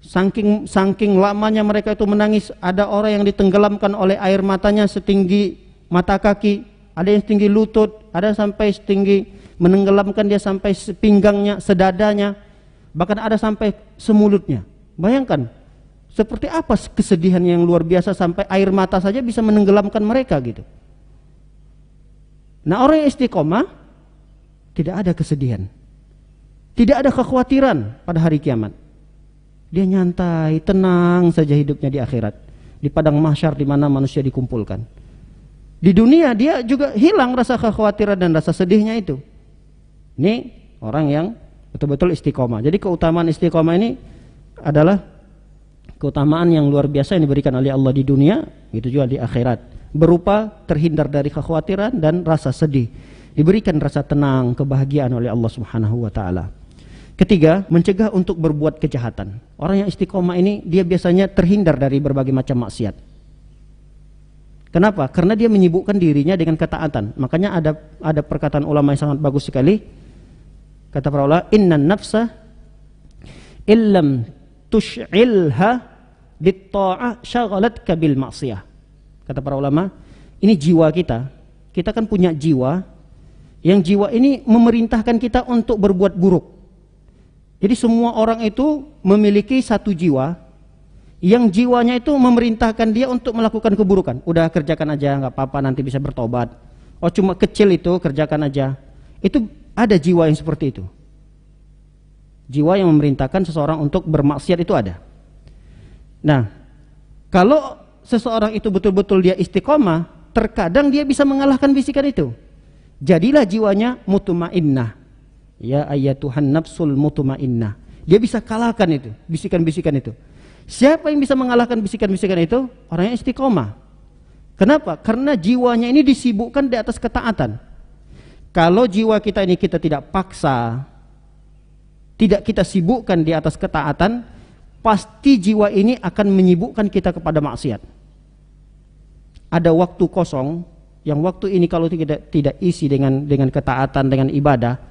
saking lamanya mereka itu menangis. Ada orang yang ditenggelamkan oleh air matanya setinggi mata kaki, ada yang setinggi lutut, ada yang sampai setinggi menenggelamkan dia sampai pinggangnya, sedadanya, bahkan ada sampai semulutnya. Bayangkan, seperti apa kesedihan yang luar biasa sampai air mata saja bisa menenggelamkan mereka gitu. Nah, orang yang istiqomah tidak ada kesedihan, tidak ada kekhawatiran pada hari kiamat. Dia nyantai, tenang saja hidupnya di akhirat, di padang mahsyar di mana manusia dikumpulkan. Di dunia dia juga hilang rasa kekhawatiran dan rasa sedihnya itu. Ini orang yang betul-betul istiqomah. Jadi keutamaan istiqomah ini adalah keutamaan yang luar biasa yang diberikan oleh Allah di dunia, itu juga di akhirat, berupa terhindar dari kekhawatiran dan rasa sedih, diberikan rasa tenang, kebahagiaan oleh Allah Subhanahu wa taala. Ketiga, mencegah untuk berbuat kejahatan. Orang yang istiqomah ini dia biasanya terhindar dari berbagai macam maksiat. Kenapa? Karena dia menyibukkan dirinya dengan ketaatan. Makanya ada perkataan ulama yang sangat bagus sekali. Kata para ulama, innan nafsa illam tush'ilha bit-ta'ah syagalatka bil ma'siyah. Kata para ulama, ini jiwa kita. Kita kan punya jiwa, yang jiwa ini memerintahkan kita untuk berbuat buruk. Jadi semua orang itu memiliki satu jiwa, yang jiwanya itu memerintahkan dia untuk melakukan keburukan. Udah kerjakan aja, nggak apa-apa, nanti bisa bertobat. Oh cuma kecil itu, kerjakan aja. Itu ada jiwa yang seperti itu. Jiwa yang memerintahkan seseorang untuk bermaksiat itu ada. Nah, kalau seseorang itu betul-betul dia istiqomah, terkadang dia bisa mengalahkan bisikan itu. Jadilah jiwanya mutmainnah. Ya ayyatuhan nafsul mutmainnah. Dia bisa kalahkan itu, bisikan-bisikan itu. Siapa yang bisa mengalahkan bisikan-bisikan itu? Orang yang istiqomah. Kenapa? Karena jiwanya ini disibukkan di atas ketaatan. Kalau jiwa kita ini kita tidak paksa, tidak kita sibukkan di atas ketaatan, pasti jiwa ini akan menyibukkan kita kepada maksiat. Ada waktu kosong, yang waktu ini kalau tidak isi dengan ketaatan, dengan ibadah,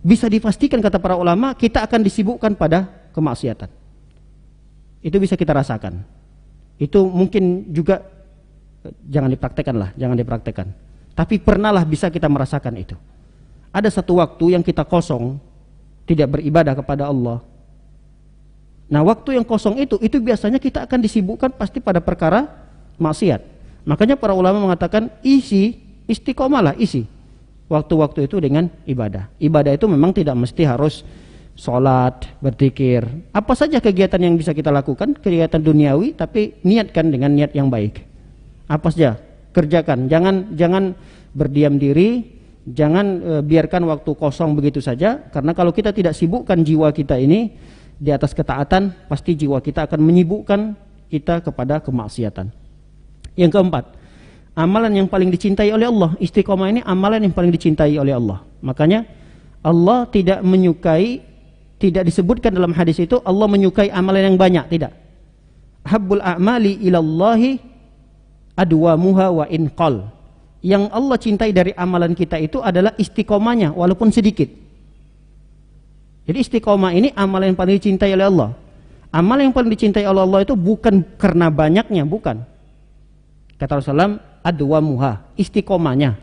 bisa dipastikan kata para ulama kita akan disibukkan pada kemaksiatan. Itu bisa kita rasakan. Itu mungkin juga jangan dipraktekkan. Tapi pernahlah bisa kita merasakan itu. Ada satu waktu yang kita kosong, tidak beribadah kepada Allah. Nah, waktu yang kosong itu biasanya kita akan disibukkan pasti pada perkara maksiat. Makanya para ulama mengatakan istiqomahlah, isi waktu-waktu itu dengan ibadah. Ibadah itu memang tidak mesti harus sholat, berzikir, apa saja kegiatan yang bisa kita lakukan, kegiatan duniawi, tapi niatkan dengan niat yang baik. Apa saja kerjakan, jangan berdiam diri, jangan biarkan waktu kosong begitu saja, karena kalau kita tidak sibukkan jiwa kita ini di atas ketaatan, pasti jiwa kita akan menyibukkan kita kepada kemaksiatan. Yang keempat, amalan yang paling dicintai oleh Allah. Istiqomah ini amalan yang paling dicintai oleh Allah. Makanya Allah tidak menyukai, tidak disebutkan dalam hadis itu Allah menyukai amalan yang banyak, tidak. Habbul a'mali ilallahi adwamuha wa inqal. Yang Allah cintai dari amalan kita itu adalah istiqomahnya walaupun sedikit. Jadi istiqomah ini amalan yang paling dicintai oleh Allah. Amalan yang paling dicintai oleh Allah itu bukan karena banyaknya, bukan. Kata Rasulullah, adwamuha, istiqomahnya,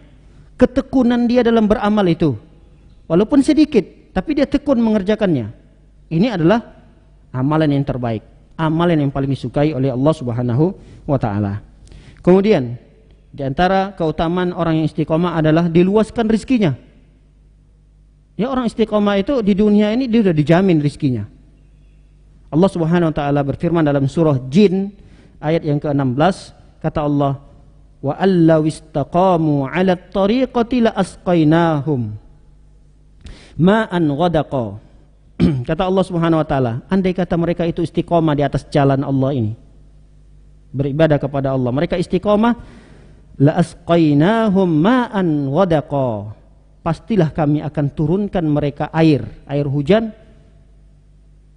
ketekunan dia dalam beramal itu, walaupun sedikit, tapi dia tekun mengerjakannya. Ini adalah amalan yang terbaik, amalan yang paling disukai oleh Allah Subhanahu wa taala. Kemudian di antara keutamaan orang yang istiqomah adalah diluaskan rizkinya. Ya, orang istiqomah itu di dunia ini dia sudah dijamin rizkinya. Allah Subhanahu wa taala berfirman dalam surah Jin ayat yang ke-16, kata Allah, wa allaw istaqamu 'ala at-tariqati la asqainahum ma'an ghadaqa. Kata Allah Subhanahu wa taala, andai kata mereka itu istiqomah di atas jalan Allah ini, beribadah kepada Allah, mereka istiqomah, la asqainahum ma'an ghadaqa, pastilah kami akan turunkan mereka air hujan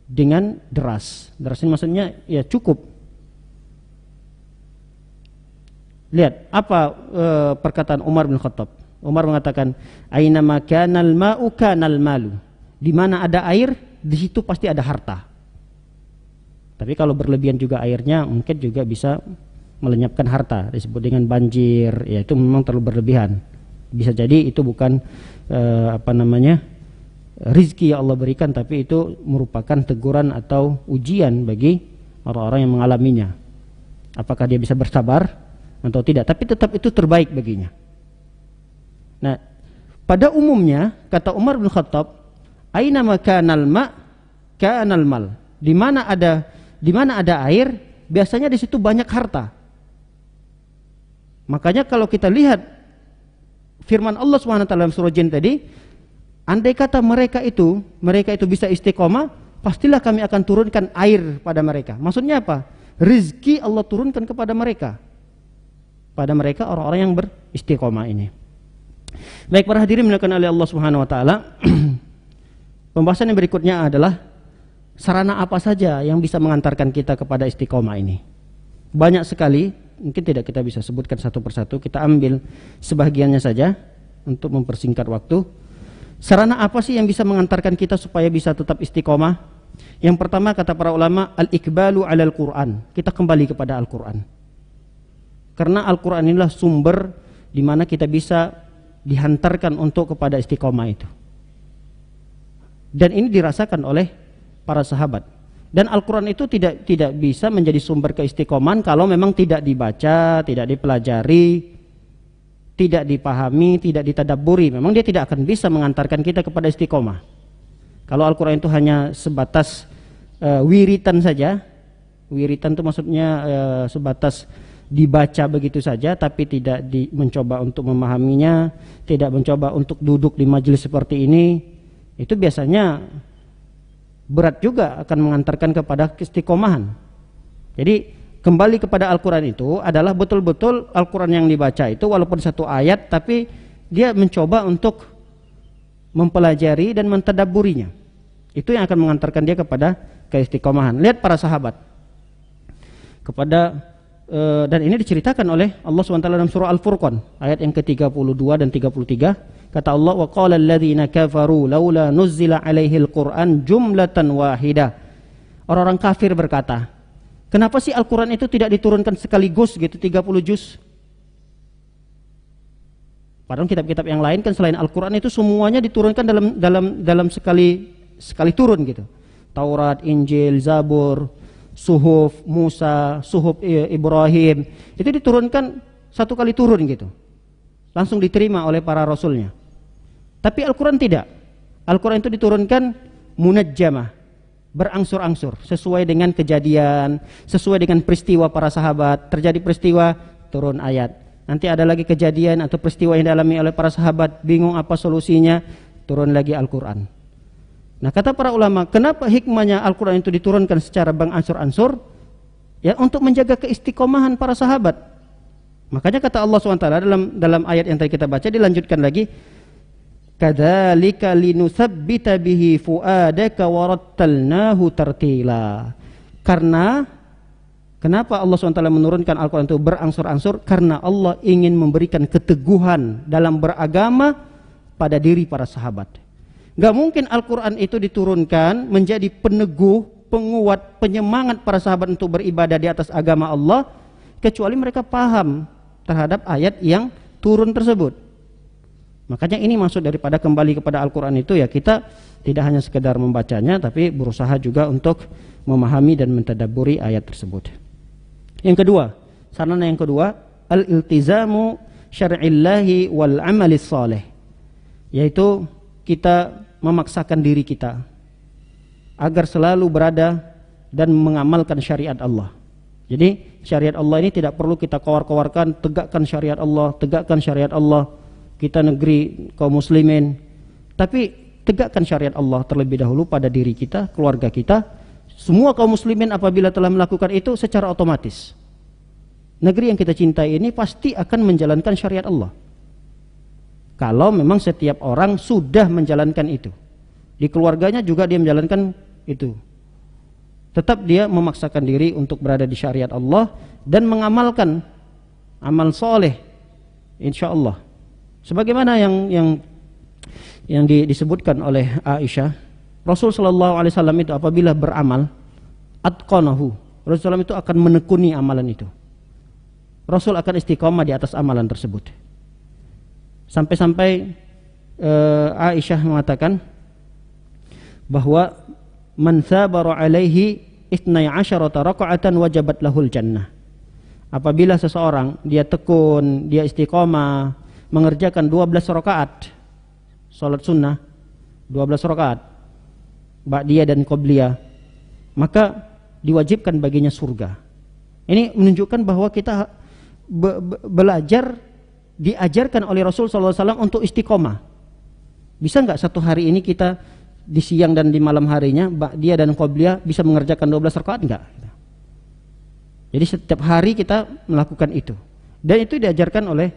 dengan deras. Deras ini maksudnya ya cukup. Lihat apa perkataan Umar bin Khattab. Umar mengatakan, ainama kanal ma'u kanal malu. Di mana ada air, di situ pasti ada harta. Tapi kalau berlebihan juga airnya, mungkin juga bisa melenyapkan harta. Disebut dengan banjir, ya itu memang terlalu berlebihan. Bisa jadi itu bukan rizki yang Allah berikan, tapi itu merupakan teguran atau ujian bagi orang-orang yang mengalaminya. Apakah dia bisa bersabar atau tidak, tapi tetap itu terbaik baginya. Nah, pada umumnya kata Umar bin Khattab, aina makanal ma kanal mal. Di mana ada air, biasanya di situ banyak harta. Makanya kalau kita lihat firman Allah Subhanahu wa taala dalam surah Jin tadi, andai kata mereka itu bisa istiqomah, pastilah kami akan turunkan air pada mereka. Maksudnya apa? Rizki Allah turunkan kepada mereka. Pada mereka orang-orang yang beristiqomah ini. Baik para hadirin dimuliakan oleh Allah Subhanahu wa taala. Pembahasan yang berikutnya adalah sarana apa saja yang bisa mengantarkan kita kepada istiqomah ini. Banyak sekali. Mungkin tidak kita bisa sebutkan satu persatu, kita ambil sebagiannya saja untuk mempersingkat waktu. Sarana apa sih yang bisa mengantarkan kita supaya bisa tetap istiqomah? Yang pertama kata para ulama, al-iqbalu 'alal Qur'an. Kita kembali kepada Al-Qur'an. Karena Al-Qur'an inilah sumber di mana kita bisa dihantarkan untuk kepada istiqomah itu. Dan ini dirasakan oleh para sahabat. Dan Al-Quran itu tidak bisa menjadi sumber keistiqomahan kalau memang tidak dibaca, tidak dipelajari, tidak dipahami, tidak ditadabburi. Memang dia tidak akan bisa mengantarkan kita kepada istiqomah. Kalau Al-Quran itu hanya sebatas wiritan saja, wiritan itu maksudnya sebatas dibaca begitu saja, tapi tidak mencoba untuk memahaminya, tidak mencoba untuk duduk di majelis seperti ini, itu biasanya berat juga akan mengantarkan kepada istiqomahan. Jadi kembali kepada Al-Quran itu adalah betul-betul Al-Quran yang dibaca itu walaupun satu ayat, tapi dia mencoba untuk mempelajari dan mentadabburinya. Itu yang akan mengantarkan dia kepada keistiqomahan. Lihat para sahabat dan ini diceritakan oleh Allah SWT dalam surah Al-Furqan ayat yang ke-32 dan 33. Kata Allah, wa qala alladhina kafaru laula nuzzila alaihil Qur'an jumlatan wahidah. Orang-orang kafir berkata, kenapa sih Al-Quran itu tidak diturunkan sekaligus gitu 30 juz? Padahal kitab-kitab yang lain kan selain Al-Quran itu semuanya diturunkan dalam sekali turun gitu. Taurat, Injil, Zabur, Suhuf Musa, Suhuf Ibrahim, itu diturunkan satu kali turun gitu. Langsung diterima oleh para rasulnya. Tapi Al-Quran tidak. Al-Quran itu diturunkan munajjamah, berangsur-angsur, sesuai dengan kejadian, sesuai dengan peristiwa para sahabat. Terjadi peristiwa, turun ayat. Nanti ada lagi kejadian atau peristiwa yang dialami oleh para sahabat, bingung apa solusinya, turun lagi Al-Quran. Nah, kata para ulama, kenapa hikmahnya Al-Quran itu diturunkan secara berangsur-angsur? Ya, untuk menjaga keistiqomahan para sahabat. Makanya kata Allah SWT dalam ayat yang tadi kita baca, dilanjutkan lagi, kadzalika linutsabbita bihi fuadaka warattalnahu tartila. Karena kenapa Allah SWT menurunkan Al-Quran itu berangsur-angsur? Karena Allah ingin memberikan keteguhan dalam beragama pada diri para sahabat. Gak mungkin Al-Quran itu diturunkan menjadi peneguh, penguat, penyemangat para sahabat untuk beribadah di atas agama Allah, kecuali mereka paham terhadap ayat yang turun tersebut. Makanya ini maksud daripada kembali kepada Al-Quran itu, ya kita tidak hanya sekedar membacanya, tapi berusaha juga untuk memahami dan mentadabburi ayat tersebut. Yang kedua, sarana yang kedua, al-iltizamu syar'illahi wal amalis salih, yaitu kita memaksakan diri kita agar selalu berada dan mengamalkan syariat Allah. Jadi syariat Allah ini tidak perlu kita kawar-kawarkan, tegakkan syariat Allah, tegakkan syariat Allah. Kita negeri kaum muslimin, tapi tegakkan syariat Allah terlebih dahulu pada diri kita, keluarga kita. Semua kaum muslimin apabila telah melakukan itu secara otomatis, negeri yang kita cintai ini pasti akan menjalankan syariat Allah. Kalau memang setiap orang sudah menjalankan itu, di keluarganya juga dia menjalankan itu, tetap dia memaksakan diri untuk berada di syariat Allah dan mengamalkan amal soleh, insya Allah. Sebagaimana yang disebutkan oleh Aisyah, Rasul Shallallahu Alaihi Wasallam itu apabila beramal, atqanahu, Rasulullah itu akan menekuni amalan itu. Rasul akan istiqomah di atas amalan tersebut. Sampai-sampai Aisyah mengatakan bahwa man sabara alaihi 12 raka'atan wajabat lahul jannah. Apabila seseorang dia tekun, dia istiqomah mengerjakan 12 rakaat salat sunnah, 12 rakaat ba'diyah dan qobliyah, maka diwajibkan baginya surga. Ini menunjukkan bahwa kita belajar, diajarkan oleh Rasul SAW untuk istiqomah. Bisa nggak satu hari ini kita di siang dan di malam harinya ba'diyah dan qobliyah bisa mengerjakan 12 rakaat? Enggak. Jadi setiap hari kita melakukan itu. Dan itu diajarkan oleh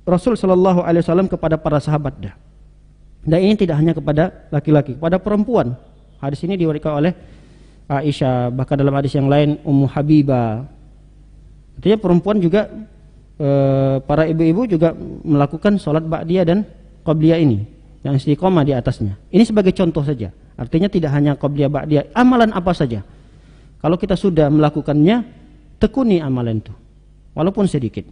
Rasul SAW kepada para sahabat. Dan ini tidak hanya kepada laki-laki, kepada perempuan. Hadis ini diriwayatkan oleh Aisyah, bahkan dalam hadis yang lain Ummu Habibah. Artinya perempuan juga, para ibu-ibu juga melakukan sholat ba'diyah dan qobliyah ini, yang istiqomah di atasnya. Ini sebagai contoh saja. Artinya tidak hanya qobliyah ba'diyah, amalan apa saja. Kalau kita sudah melakukannya, tekuni amalan itu, walaupun sedikit.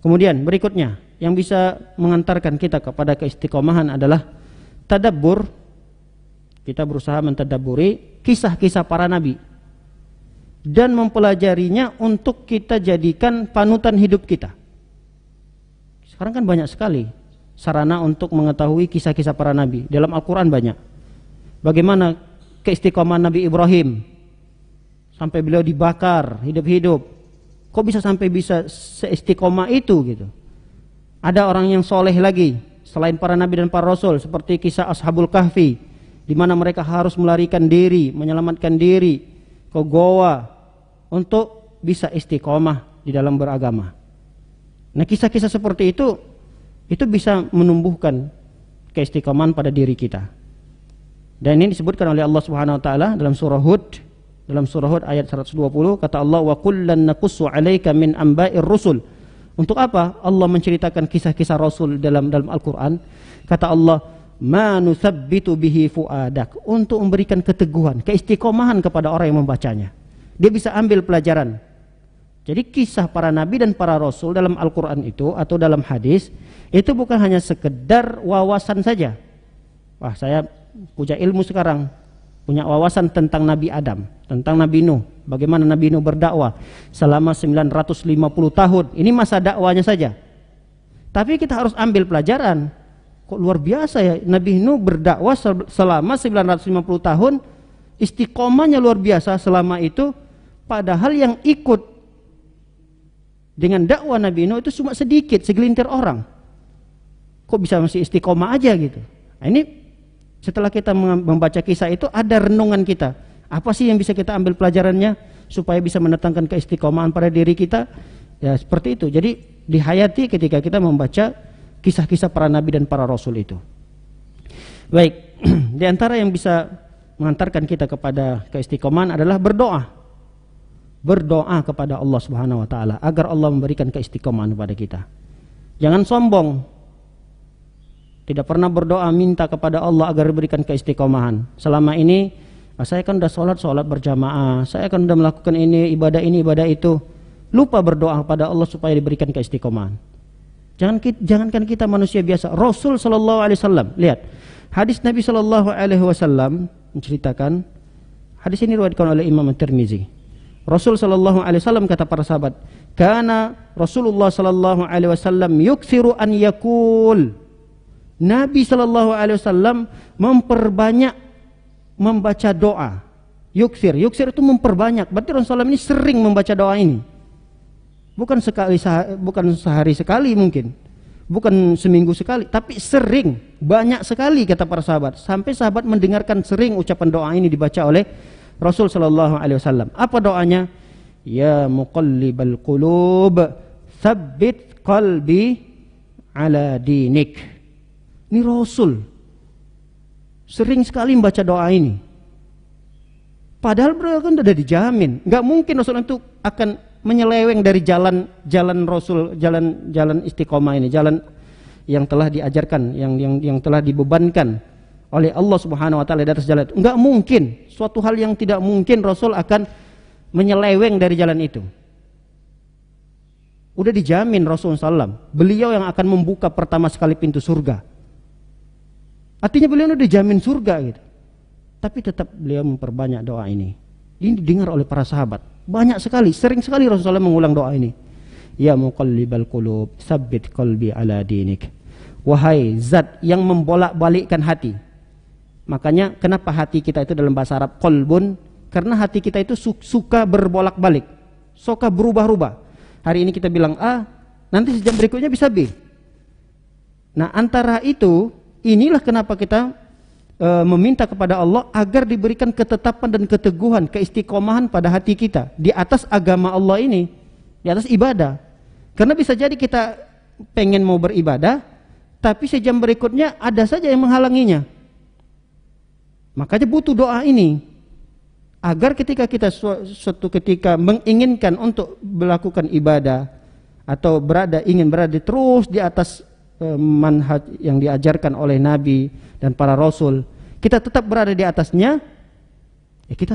Kemudian berikutnya yang bisa mengantarkan kita kepada keistiqomahan adalah tadabbur. Kita berusaha mentadabburi kisah-kisah para nabi dan mempelajarinya untuk kita jadikan panutan hidup kita. Sekarang kan banyak sekali sarana untuk mengetahui kisah-kisah para nabi. Dalam Al-Quran banyak. Bagaimana keistiqomahan Nabi Ibrahim sampai beliau dibakar hidup-hidup. Kok bisa sampai bisa seistiqomah itu gitu. Ada orang yang soleh lagi selain para nabi dan para rasul, seperti kisah Ashabul Kahfi, di mana mereka harus melarikan diri, menyelamatkan diri ke goa untuk bisa istiqomah di dalam beragama. Nah, kisah-kisah seperti itu bisa menumbuhkan keistiqomahan pada diri kita. Dan ini disebutkan oleh Allah Subhanahu wa taala dalam surah Hud, ayat 120, kata Allah, wa kullan naqussu 'alaika min amba'ir rusul. Untuk apa Allah menceritakan kisah-kisah Rasul dalam Al-Qur'an? Kata Allah, ma nusabbitu bihi fuadak, untuk memberikan keteguhan, keistiqomahan kepada orang yang membacanya. Dia bisa ambil pelajaran. Jadi kisah para nabi dan para rasul dalam Al-Qur'an itu atau dalam hadis itu bukan hanya sekedar wawasan saja. Wah, saya punya ilmu sekarang, punya wawasan tentang Nabi Adam, tentang Nabi Nuh, bagaimana Nabi Nuh berdakwah selama 950 tahun. Ini masa dakwanya saja. Tapi kita harus ambil pelajaran. Kok luar biasa ya, Nabi Nuh berdakwah selama 950 tahun, istiqomahnya luar biasa selama itu, padahal yang ikut dengan dakwah Nabi Nuh itu cuma sedikit, segelintir orang. Kok bisa masih istiqomah aja gitu. Nah, ini setelah kita membaca kisah itu ada renungan kita. Apa sih yang bisa kita ambil pelajarannya supaya bisa mendatangkan keistiqomahan pada diri kita? Ya seperti itu. Jadi dihayati ketika kita membaca kisah-kisah para nabi dan para rasul itu. Baik, di antara yang bisa mengantarkan kita kepada keistiqomahan adalah berdoa. Berdoa kepada Allah Subhanahu wa taala agar Allah memberikan keistiqomahan kepada kita. Jangan sombong. Tidak pernah berdoa minta kepada Allah agar diberikan keistiqomahan. Selama ini saya kan udah sholat berjamaah, saya kan udah melakukan ini ibadah itu. Lupa berdoa kepada Allah supaya diberikan keistiqomahan. Jangankan kita manusia biasa, Rasul sallallahu alaihi wasallam, lihat hadis Nabi sallallahu alaihi wasallam menceritakan, hadis ini diriwayatkan oleh Imam At-Tirmizi. Rasul sallallahu alaihi wasallam kata para sahabat, "Kana Rasulullah sallallahu alaihi wasallam yuksiru an yakul." Nabi sallallahu alaihi wasallam memperbanyak membaca doa. Yuksir itu memperbanyak. Berarti Rasulullah ini sering membaca doa ini. Bukan sehari sekali mungkin. Bukan seminggu sekali, tapi sering, banyak sekali kata para sahabat. Sampai sahabat mendengarkan sering ucapan doa ini dibaca oleh Rasul sallallahu alaihi wasallam. Apa doanya? Ya muqallibal qulub, tsabbit qalbi ala dinik. Ini Rasul sering sekali membaca doa ini. Padahal beliau kan sudah dijamin, nggak mungkin Rasul itu akan menyeleweng dari jalan Rasul, jalan istiqomah ini, jalan yang telah diajarkan, yang telah dibebankan oleh Allah Subhanahu wa taala di atas jalan itu. Enggak mungkin, suatu hal yang tidak mungkin Rasul akan menyeleweng dari jalan itu. Udah dijamin Rasulullah SAW, beliau yang akan membuka pertama sekali pintu surga. Artinya beliau udah dijamin surga gitu. Tapi tetap beliau memperbanyak doa ini. Ini didengar oleh para sahabat. Banyak sekali, sering sekali Rasulullah SAW mengulang doa ini. Ya muqallibal qulub, tsabbit qalbi ala dinik. Wahai zat yang membolak-balikkan hati. Makanya kenapa hati kita itu dalam bahasa Arab qalbun? Karena hati kita itu suka berbolak-balik, suka berubah-ubah. Hari ini kita bilang A, nanti sejam berikutnya bisa B. Nah, antara itu, inilah kenapa kita meminta kepada Allah agar diberikan ketetapan dan keteguhan, keistiqomahan pada hati kita di atas agama Allah ini, di atas ibadah. Karena bisa jadi kita pengen mau beribadah, tapi sejam berikutnya ada saja yang menghalanginya. Makanya butuh doa ini, agar ketika kita suatu ketika menginginkan untuk melakukan ibadah atau ingin berada terus di atas manhaj yang diajarkan oleh Nabi dan para Rasul, kita tetap berada di atasnya, ya kita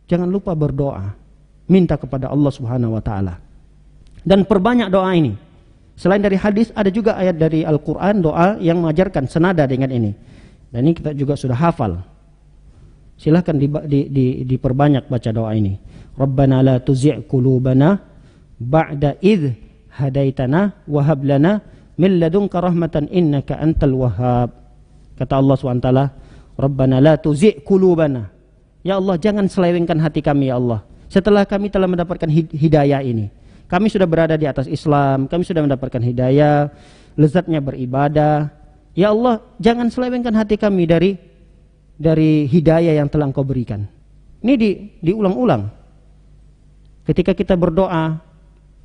jangan lupa berdoa, minta kepada Allah Subhanahu wa taala. Dan perbanyak doa ini. Selain dari hadis, ada juga ayat dari Al-Qur'an doa yang mengajarkan senada dengan ini. Dan ini kita juga sudah hafal. Silahkan diperbanyak baca doa ini. Rabbana la tuzi' qulubana ba'da idh hadaitana wa hab lana min ladunka rahmatan innaka antal wahhab. Kata Allah SWT, Rabbana la tuzi' qulubana. Ya Allah, jangan selewengkan hati kami ya Allah. Setelah kami telah mendapatkan hidayah ini, kami sudah berada di atas Islam, kami sudah mendapatkan hidayah, lezatnya beribadah. Ya Allah, jangan selewengkan hati kami dari hidayah yang telah Engkau berikan. Ini diulang-ulang. Ketika kita berdoa,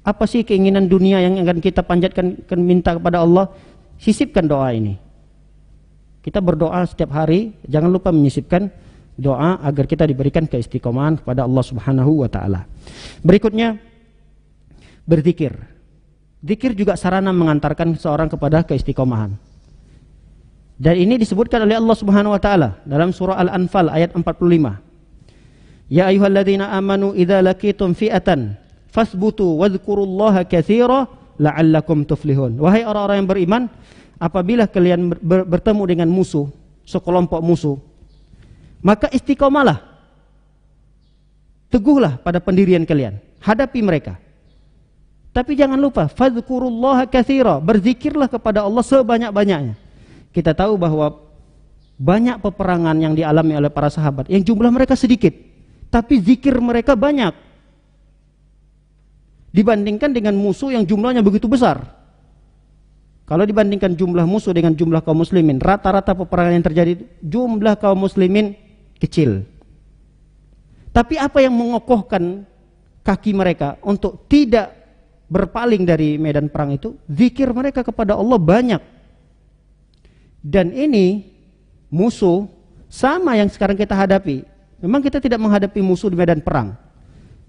apa sih keinginan dunia yang akan kita panjatkan, minta kepada Allah? Sisipkan doa ini. Kita berdoa setiap hari, jangan lupa menyisipkan doa agar kita diberikan keistiqomahan kepada Allah Subhanahu wa taala. Berikutnya, berzikir. Zikir juga sarana mengantarkan seorang kepada keistiqomahan. Dan ini disebutkan oleh Allah Subhanahu wa taala dalam surah Al-Anfal ayat 45. Ya ayyuhalladzina amanu idza laqitum fi'atan fasbutu wadhkurullaha katsira la'allakum tuflihun. Wahai orang-orang yang beriman, apabila kalian bertemu dengan musuh, sekelompok musuh, maka istiqomalah. Teguhlah pada pendirian kalian, hadapi mereka. Tapi jangan lupa fadhkurullaha katsira, berzikirlah kepada Allah sebanyak-banyaknya. Kita tahu bahwa banyak peperangan yang dialami oleh para sahabat yang jumlah mereka sedikit, tapi zikir mereka banyak dibandingkan dengan musuh yang jumlahnya begitu besar. Kalau dibandingkan jumlah musuh dengan jumlah kaum muslimin, rata-rata peperangan yang terjadi jumlah kaum muslimin kecil. Tapi apa yang mengokohkan kaki mereka untuk tidak berpaling dari medan perang itu? Zikir mereka kepada Allah banyak. Dan ini musuh sama yang sekarang kita hadapi. Memang kita tidak menghadapi musuh di medan perang,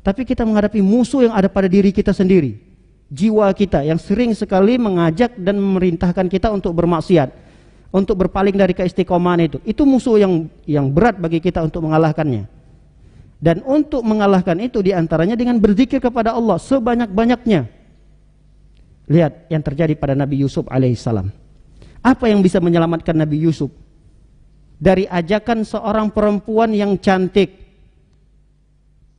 tapi kita menghadapi musuh yang ada pada diri kita sendiri. Jiwa kita yang sering sekali mengajak dan memerintahkan kita untuk bermaksiat, untuk berpaling dari keistiqomahan itu. Itu musuh yang berat bagi kita untuk mengalahkannya. Dan untuk mengalahkan itu diantaranya dengan berzikir kepada Allah sebanyak-banyaknya. Lihat yang terjadi pada Nabi Yusuf alaihissalam. Apa yang bisa menyelamatkan Nabi Yusuf? Dari ajakan seorang perempuan yang cantik,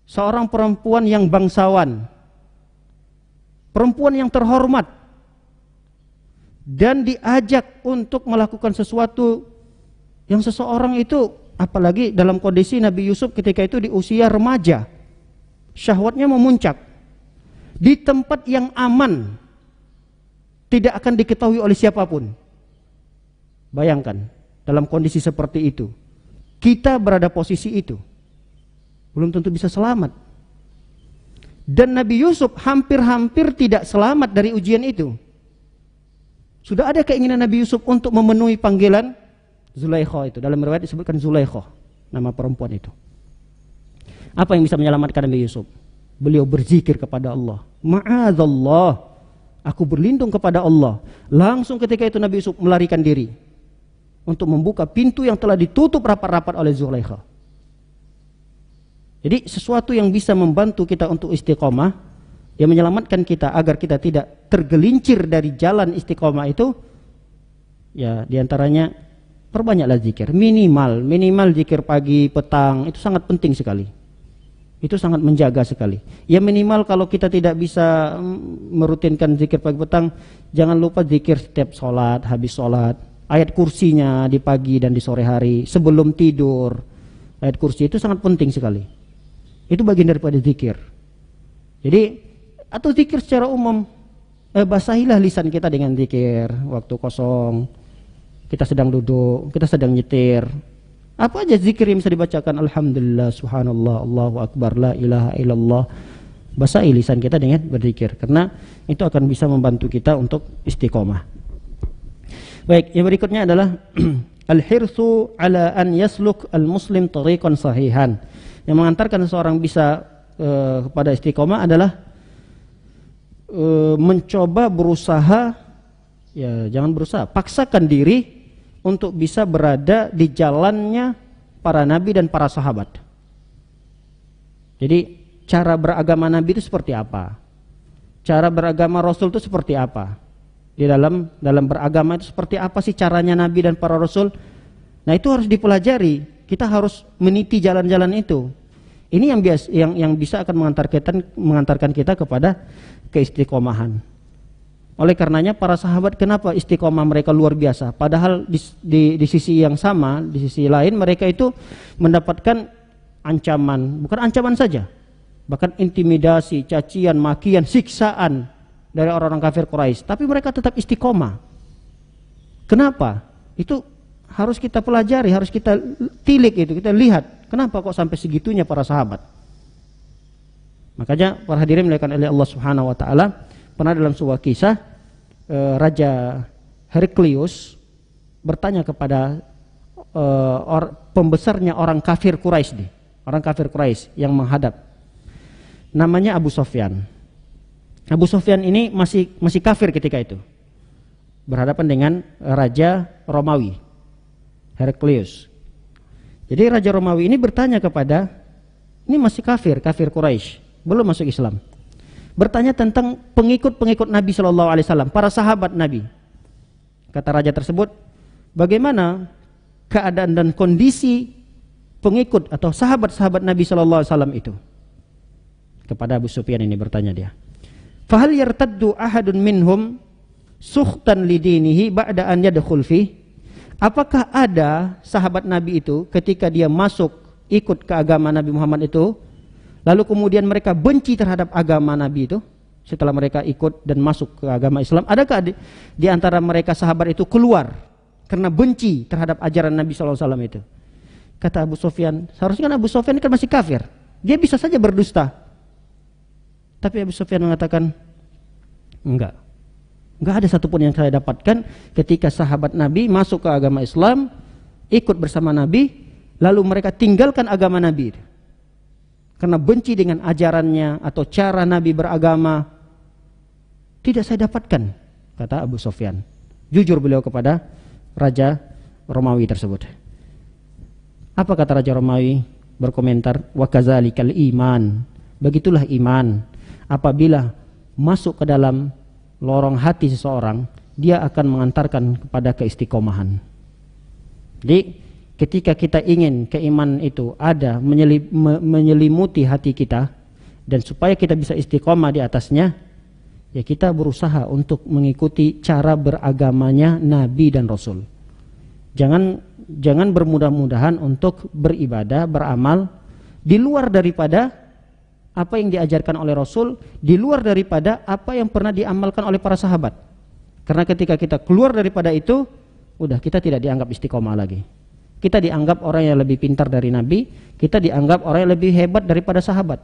seorang perempuan yang bangsawan, perempuan yang terhormat, dan diajak untuk melakukan sesuatu yang seseorang itu, apalagi dalam kondisi Nabi Yusuf ketika itu di usia remaja, syahwatnya memuncak, di tempat yang aman, tidak akan diketahui oleh siapapun. Bayangkan, dalam kondisi seperti itu, kita berada posisi itu, belum tentu bisa selamat. Dan Nabi Yusuf hampir-hampir tidak selamat dari ujian itu. Sudah ada keinginan Nabi Yusuf untuk memenuhi panggilan Zulaikha itu. Dalam riwayat disebutkan Zulaikha, nama perempuan itu. Apa yang bisa menyelamatkan Nabi Yusuf? Beliau berzikir kepada Allah. Ma'adzallah, aku berlindung kepada Allah. Langsung ketika itu Nabi Yusuf melarikan diri untuk membuka pintu yang telah ditutup rapat-rapat oleh Zulaikha. Jadi sesuatu yang bisa membantu kita untuk istiqomah yang menyelamatkan kita agar kita tidak tergelincir dari jalan istiqomah itu, ya diantaranya perbanyaklah zikir. Minimal zikir pagi, petang, itu sangat penting sekali. Itu sangat menjaga sekali. Ya minimal kalau kita tidak bisa merutinkan zikir pagi petang, jangan lupa zikir setiap sholat, habis sholat. Ayat kursinya di pagi dan di sore hari, sebelum tidur. Ayat kursi itu sangat penting sekali. Itu bagian daripada zikir. Jadi, atau zikir secara umum. Basahilah lisan kita dengan zikir. Waktu kosong, kita sedang duduk, kita sedang nyetir. Apa aja zikir yang bisa dibacakan? Alhamdulillah, subhanallah, Allahu akbar, la ilaha illallah. Basahi lisan kita dengan berzikir, karena itu akan bisa membantu kita untuk istiqomah. Baik, yang berikutnya adalah al-hirsu ala an yasluk al-muslim tariqan sahihan. Yang mengantarkan seseorang bisa kepada istiqomah adalah mencoba berusaha, ya jangan berusaha, paksakan diri untuk bisa berada di jalannya para nabi dan para sahabat. Jadi cara beragama nabi itu seperti apa? Cara beragama rasul itu seperti apa? Di dalam beragama itu seperti apa sih caranya nabi dan para rasul? Nah, itu harus dipelajari. Kita harus meniti jalan-jalan itu. Ini yang bisa akan mengantarkan kita kepada keistiqomahan. Oleh karenanya para sahabat, kenapa istiqomah mereka luar biasa? Padahal di sisi yang sama, di sisi lain mereka itu mendapatkan ancaman, bukan ancaman saja, bahkan intimidasi, cacian, makian, siksaan dari orang-orang kafir Quraisy. Tapi mereka tetap istiqomah. Kenapa? Itu harus kita pelajari, harus kita tilik itu, kita lihat. Kenapa kok sampai segitunya para sahabat? Makanya para hadirin dimuliakan oleh Allah Subhanahu wa taala, pernah dalam sebuah kisah Raja Heraklius bertanya kepada pembesarnya orang kafir Quraisy, orang kafir Quraisy yang menghadap, namanya Abu Sufyan. Abu Sufyan ini masih kafir ketika itu, berhadapan dengan Raja Romawi Heraklius. Jadi Raja Romawi ini bertanya kepada, ini masih kafir Quraisy, belum masuk Islam, bertanya tentang pengikut-pengikut Nabi Shallallahu Alaihi Wasallam, para sahabat Nabi. Kata raja tersebut, bagaimana keadaan dan kondisi pengikut atau sahabat-sahabat Nabi Shallallahu Alaihi Wasallam itu? Kepada Abu Sufyan ini bertanya dia, fahal yartaddu ahadun minhum sukhtan lidinihi ba'da an yadkhul fi? Apakah ada sahabat Nabi itu ketika dia masuk ikut ke agama Nabi Muhammad itu, lalu kemudian mereka benci terhadap agama Nabi itu setelah mereka ikut dan masuk ke agama Islam? Adakah di antara mereka sahabat itu keluar karena benci terhadap ajaran Nabi SAW itu? Kata Abu Sufyan, seharusnya kan Abu Sufyan kan masih kafir, dia bisa saja berdusta. Tapi Abu Sufyan mengatakan, enggak ada satupun yang saya dapatkan ketika sahabat Nabi masuk ke agama Islam, ikut bersama Nabi, lalu mereka tinggalkan agama Nabi itu karena benci dengan ajarannya atau cara Nabi beragama. Tidak saya dapatkan, kata Abu Sufyan. Jujur beliau kepada Raja Romawi tersebut. Apa kata Raja Romawi? Berkomentar, wa kadzalikal iman. Begitulah iman. Apabila masuk ke dalam lorong hati seseorang, dia akan mengantarkan kepada keistiqomahan. Jadi ketika kita ingin keimanan itu ada menyelimuti hati kita, dan supaya kita bisa istiqomah di atasnya, ya kita berusaha untuk mengikuti cara beragamanya Nabi dan Rasul. Jangan bermudah-mudahan untuk beribadah, beramal di luar daripada apa yang diajarkan oleh Rasul, di luar daripada apa yang pernah diamalkan oleh para sahabat. Karena ketika kita keluar daripada itu, udah kita tidak dianggap istiqomah lagi. Kita dianggap orang yang lebih pintar dari Nabi, kita dianggap orang yang lebih hebat daripada sahabat.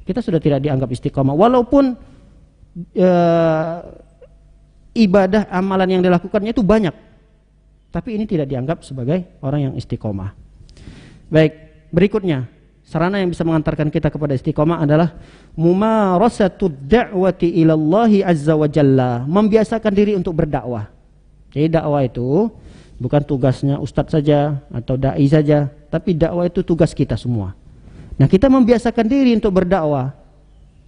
Kita sudah tidak dianggap istiqomah. Walaupun ibadah amalan yang dilakukannya itu banyak, tapi ini tidak dianggap sebagai orang yang istiqomah. Baik, berikutnya sarana yang bisa mengantarkan kita kepada istiqomah adalah mumarasatud da'wati ilallahi azza wa jalla, membiasakan diri untuk berdakwah. Jadi dakwah itu bukan tugasnya ustadz saja atau dai saja, tapi dakwah itu tugas kita semua. Nah, kita membiasakan diri untuk berdakwah.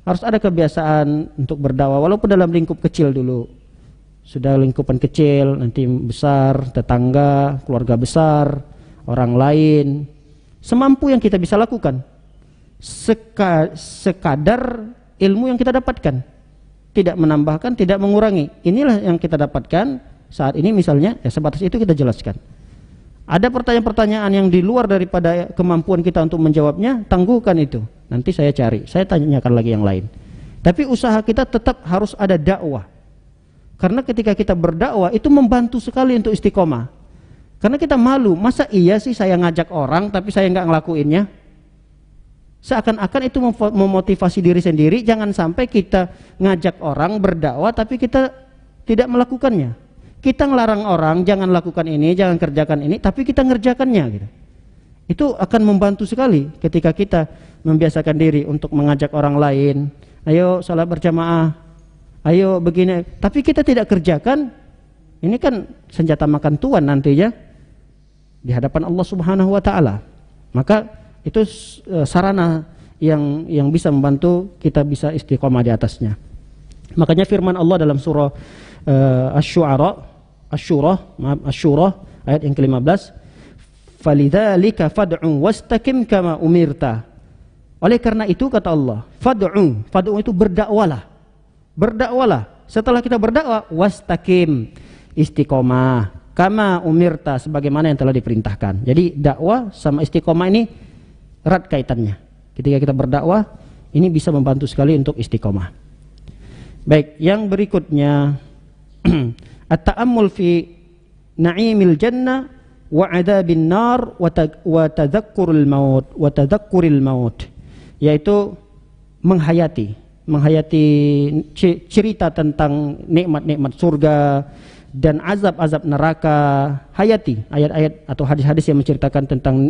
Harus ada kebiasaan untuk berdakwah walaupun dalam lingkup kecil dulu. Sudah lingkupan kecil, nanti besar, tetangga, keluarga besar, orang lain. Semampu yang kita bisa lakukan. Sekadar ilmu yang kita dapatkan. Tidak menambahkan, tidak mengurangi. Inilah yang kita dapatkan saat ini misalnya, ya sebatas itu kita jelaskan. Ada pertanyaan-pertanyaan yang di luar daripada kemampuan kita untuk menjawabnya, tangguhkan itu. Nanti saya cari, saya tanyakan lagi yang lain. Tapi usaha kita tetap harus ada dakwah. Karena ketika kita berdakwah itu membantu sekali untuk istiqomah. Karena kita malu, masa iya sih saya ngajak orang tapi saya nggak ngelakuinnya? Seakan-akan itu memotivasi diri sendiri. Jangan sampai kita ngajak orang berdakwah tapi kita tidak melakukannya. Kita ngelarang orang jangan lakukan ini, jangan kerjakan ini, tapi kita ngerjakannya gitu. Itu akan membantu sekali ketika kita membiasakan diri untuk mengajak orang lain. Ayo salat berjamaah, ayo begini. Tapi kita tidak kerjakan, ini kan senjata makan tuan nantinya di hadapan Allah Subhanahu wa taala. Maka itu sarana yang bisa membantu kita bisa istiqomah di atasnya. Makanya firman Allah dalam surah Asy-Syura ayat yang ke-15, "Falidzalika fad'u wastaqim kama umirta." Oleh karena itu kata Allah, fad'u itu berdakwalah. Berdakwalah. Setelah kita berdakwah, wastaqim, istiqomah, kama umirta, sebagaimana yang telah diperintahkan. Jadi dakwah sama istiqomah ini erat kaitannya. Ketika kita berdakwah, ini bisa membantu sekali untuk istiqomah. Baik, yang berikutnya at-ta'ammul fi na'imil jannah wa 'adzabin nar wa tadhakkurul maut, yaitu menghayati cerita tentang nikmat-nikmat surga dan azab-azab neraka. Hayati ayat-ayat atau hadis-hadis yang menceritakan tentang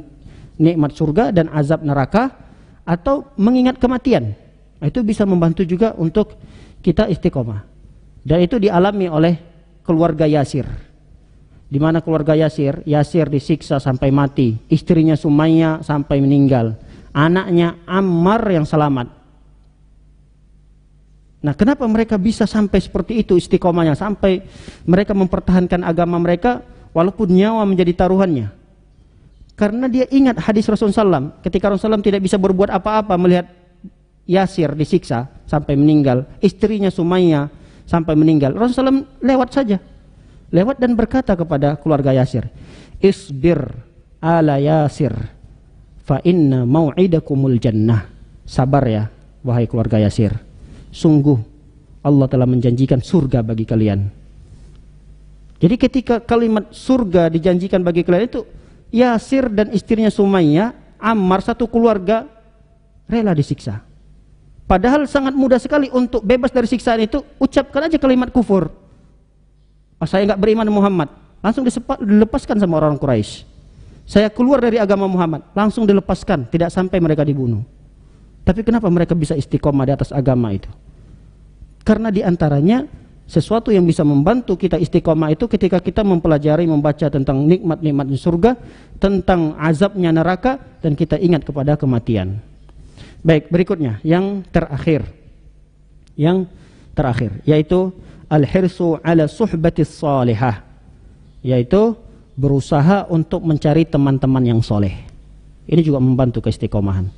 nikmat surga dan azab neraka, atau mengingat kematian. Itu bisa membantu juga untuk kita istiqomah. Dan itu dialami oleh keluarga Yasir. Di mana keluarga Yasir disiksa sampai mati, istrinya Sumayyah sampai meninggal, anaknya Ammar yang selamat. Nah, kenapa mereka bisa sampai seperti itu istiqomahnya, sampai mereka mempertahankan agama mereka walaupun nyawa menjadi taruhannya? Karena dia ingat hadis Rasulullah SAW, ketika Rasulullah SAW tidak bisa berbuat apa-apa melihat Yasir disiksa sampai meninggal, istrinya Sumayyah sampai meninggal, Rasulullah SAW lewat dan berkata kepada keluarga Yasir, "Isbir ala Yasir fa inna mau'idakumul jannah." Sabar ya wahai keluarga Yasir, sungguh Allah telah menjanjikan surga bagi kalian. Jadi ketika kalimat surga dijanjikan bagi kalian itu, Yasir dan istrinya Sumayyah, Ammar, satu keluarga rela disiksa. Padahal sangat mudah sekali untuk bebas dari siksaan itu, ucapkan aja kalimat kufur. Oh, saya nggak beriman Muhammad, langsung dilepaskan sama orang Quraisy. Saya keluar dari agama Muhammad, langsung dilepaskan, tidak sampai mereka dibunuh. Tapi kenapa mereka bisa istiqomah di atas agama itu? Karena diantaranya sesuatu yang bisa membantu kita istiqomah itu ketika kita mempelajari, membaca tentang nikmat-nikmat surga, tentang azabnya neraka, dan kita ingat kepada kematian. Baik, berikutnya yang terakhir yaitu al-hirsu ala suhbatis salihah, yaitu berusaha untuk mencari teman-teman yang soleh. Ini juga membantu keistiqomahan.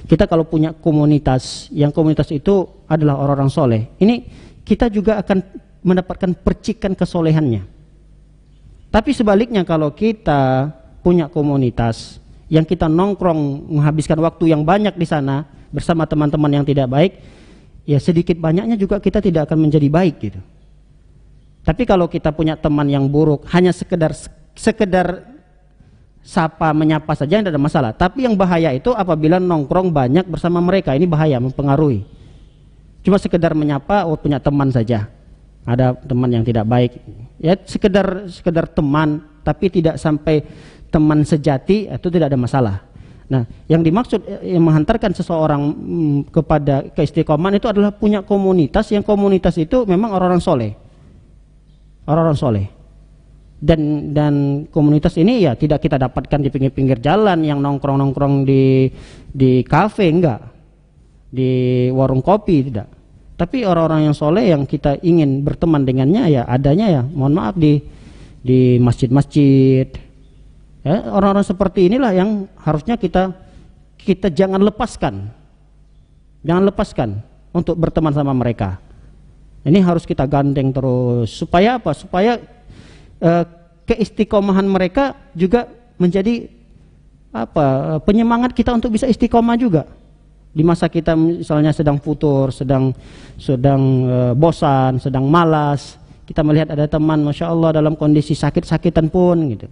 Kita kalau punya komunitas, yang komunitas itu adalah orang-orang soleh, ini kita juga akan mendapatkan percikan kesolehannya. Tapi sebaliknya, kalau kita punya komunitas yang kita nongkrong menghabiskan waktu yang banyak di sana bersama teman-teman yang tidak baik, ya sedikit banyaknya juga kita tidak akan menjadi baik gitu. Tapi kalau kita punya teman yang buruk, hanya sekedar sapa menyapa saja tidak ada masalah. Tapi yang bahaya itu apabila nongkrong banyak bersama mereka, ini bahaya, mempengaruhi. Cuma sekedar menyapa, punya teman saja, ada teman yang tidak baik, ya sekedar teman, tapi tidak sampai teman sejati, itu tidak ada masalah. Nah, yang dimaksud yang menghantarkan seseorang kepada keistiqomahan itu adalah punya komunitas, yang komunitas itu memang orang-orang soleh, dan komunitas ini ya tidak kita dapatkan di pinggir-pinggir jalan yang nongkrong-nongkrong di kafe, enggak. di warung kopi, tidak. Tapi orang-orang yang soleh yang kita ingin berteman dengannya ya adanya ya, mohon maaf di masjid-masjid. Ya, orang-orang seperti inilah yang harusnya kita jangan lepaskan. Jangan lepaskan untuk berteman sama mereka. Ini harus kita gandeng terus. Supaya apa? Supaya keistiqomahan mereka juga menjadi penyemangat kita untuk bisa istiqomah juga. Di masa kita misalnya sedang futur, sedang bosan, sedang malas, kita melihat ada teman, masya Allah dalam kondisi sakit-sakitan pun gitu,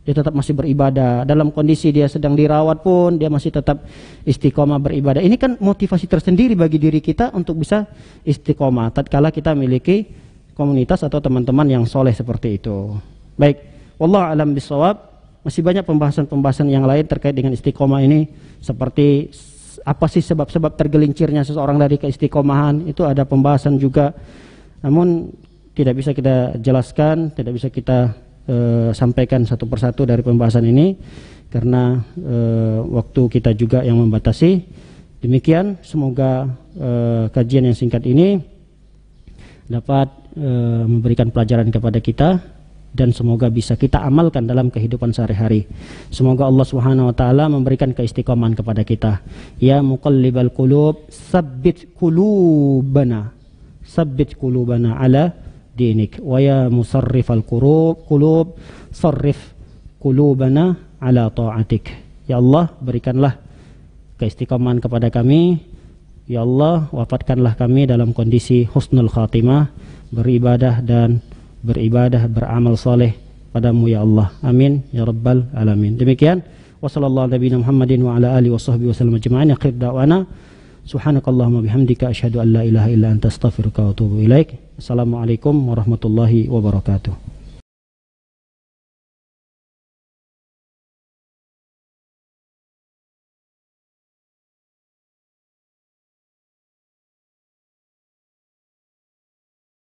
dia tetap masih beribadah. Dalam kondisi dia sedang dirawat pun dia masih tetap istiqomah beribadah. Ini kan motivasi tersendiri bagi diri kita untuk bisa istiqomah tatkala kita memiliki komunitas atau teman-teman yang soleh seperti itu. Baik, wallahu a'lam bishawab. Masih banyak pembahasan-pembahasan yang lain terkait dengan istiqomah ini, seperti apa sih sebab-sebab tergelincirnya seseorang dari keistiqomahan, itu ada pembahasan juga. Namun tidak bisa kita jelaskan, tidak bisa kita sampaikan satu persatu dari pembahasan ini karena waktu kita juga yang membatasi. Demikian, semoga kajian yang singkat ini dapat memberikan pelajaran kepada kita dan semoga bisa kita amalkan dalam kehidupan sehari-hari. Semoga Allah Subhanahu wa taala memberikan keistiqomahan kepada kita. Ya muqallibal qulub, tsabbit qulubana ala dinik. Wa ya musarrifal qulub, sarrif qulubana ala ta'atik. Ya Allah, berikanlah keistiqomahan kepada kami. Ya Allah, wafatkanlah kami dalam kondisi husnul khatimah, beribadah beramal soleh padamu ya Allah. Amin ya rabbal alamin. Demikian, wassallallahu nabiyana Muhammadin wa ala alihi washabbihi wasallam ajma'in. Akhir da'wana subhanakallahumma bihamdika asyhadu an la ilaha illa anta astaghfiruka wa atubu ilaik. Assalamualaikum warahmatullahi wabarakatuh.